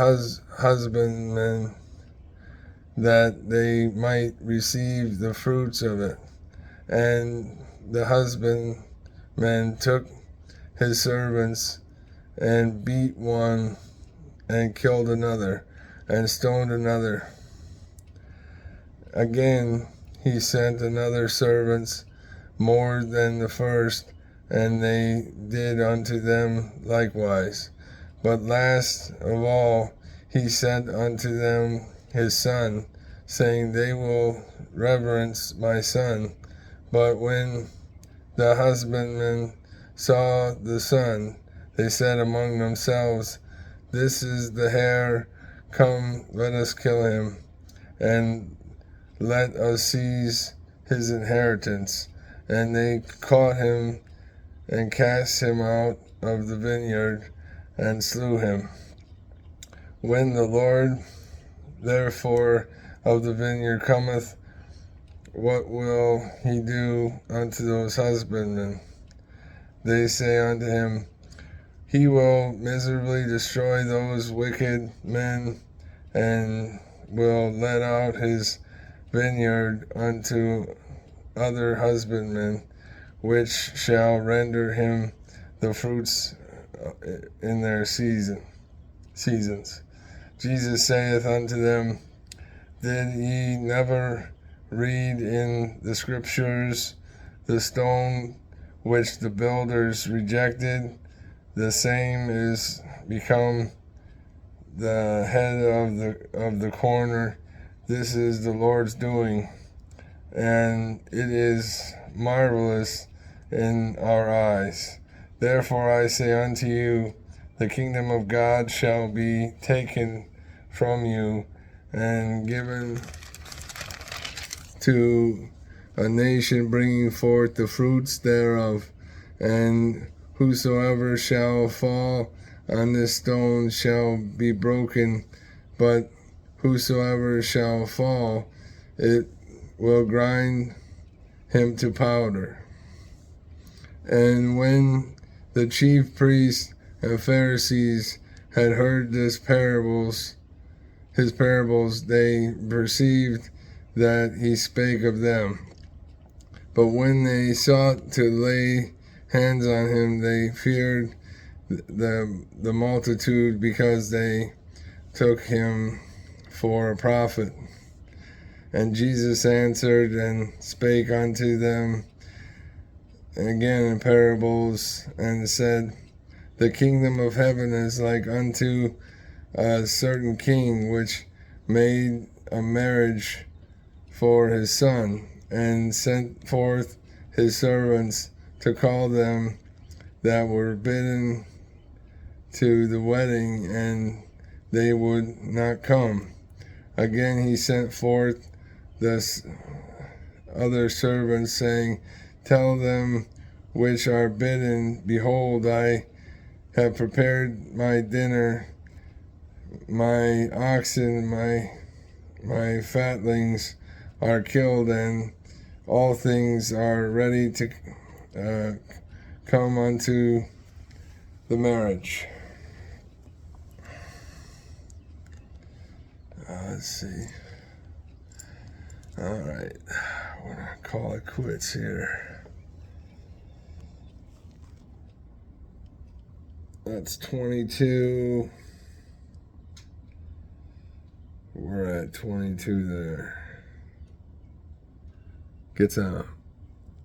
husbandmen, that they might receive the fruits of it. And the husbandmen took his servants, and beat one, and killed another, and stoned another. Again he sent another servants, more than the first, and they did unto them likewise. But last of all he sent unto them his son, saying, they will reverence my son. But when the husbandmen saw the son, they said among themselves, this is the heir, come, let us kill him, and let us seize his inheritance. And they caught him, and cast him out of the vineyard, and slew him. When the Lord therefore of the vineyard cometh, what will he do unto those husbandmen? They say unto him, he will miserably destroy those wicked men, and will let out his vineyard unto other husbandmen, which shall render him the fruits in their seasons. Jesus saith unto them, did ye never read in the scriptures, the stone which the builders rejected, the same is become the head of the corner? This is the Lord's doing, and it is marvelous in our eyes. Therefore I say unto you, the kingdom of God shall be taken from you, and given to a nation bringing forth the fruits thereof. And whosoever shall fall on this stone shall be broken, but whosoever shall fall, it will grind him to powder. And when the chief priests and Pharisees had heard his parables, they perceived that he spake of them. But when they sought to lay hands on him. They feared the multitude because they took him for a prophet. And Jesus answered and spake unto them again in parables, and said, The kingdom of heaven is like unto a certain king which made a marriage for his son, and sent forth his servants to call them that were bidden to the wedding, and they would not come. Again he sent forth the other servants, saying, Tell them which are bidden, Behold, I have prepared my dinner, my oxen, my fatlings are killed, and all things are ready to come unto the marriage. Let's see. All right, we're gonna call it quits here. That's 22. We're at 22 there. Gets out.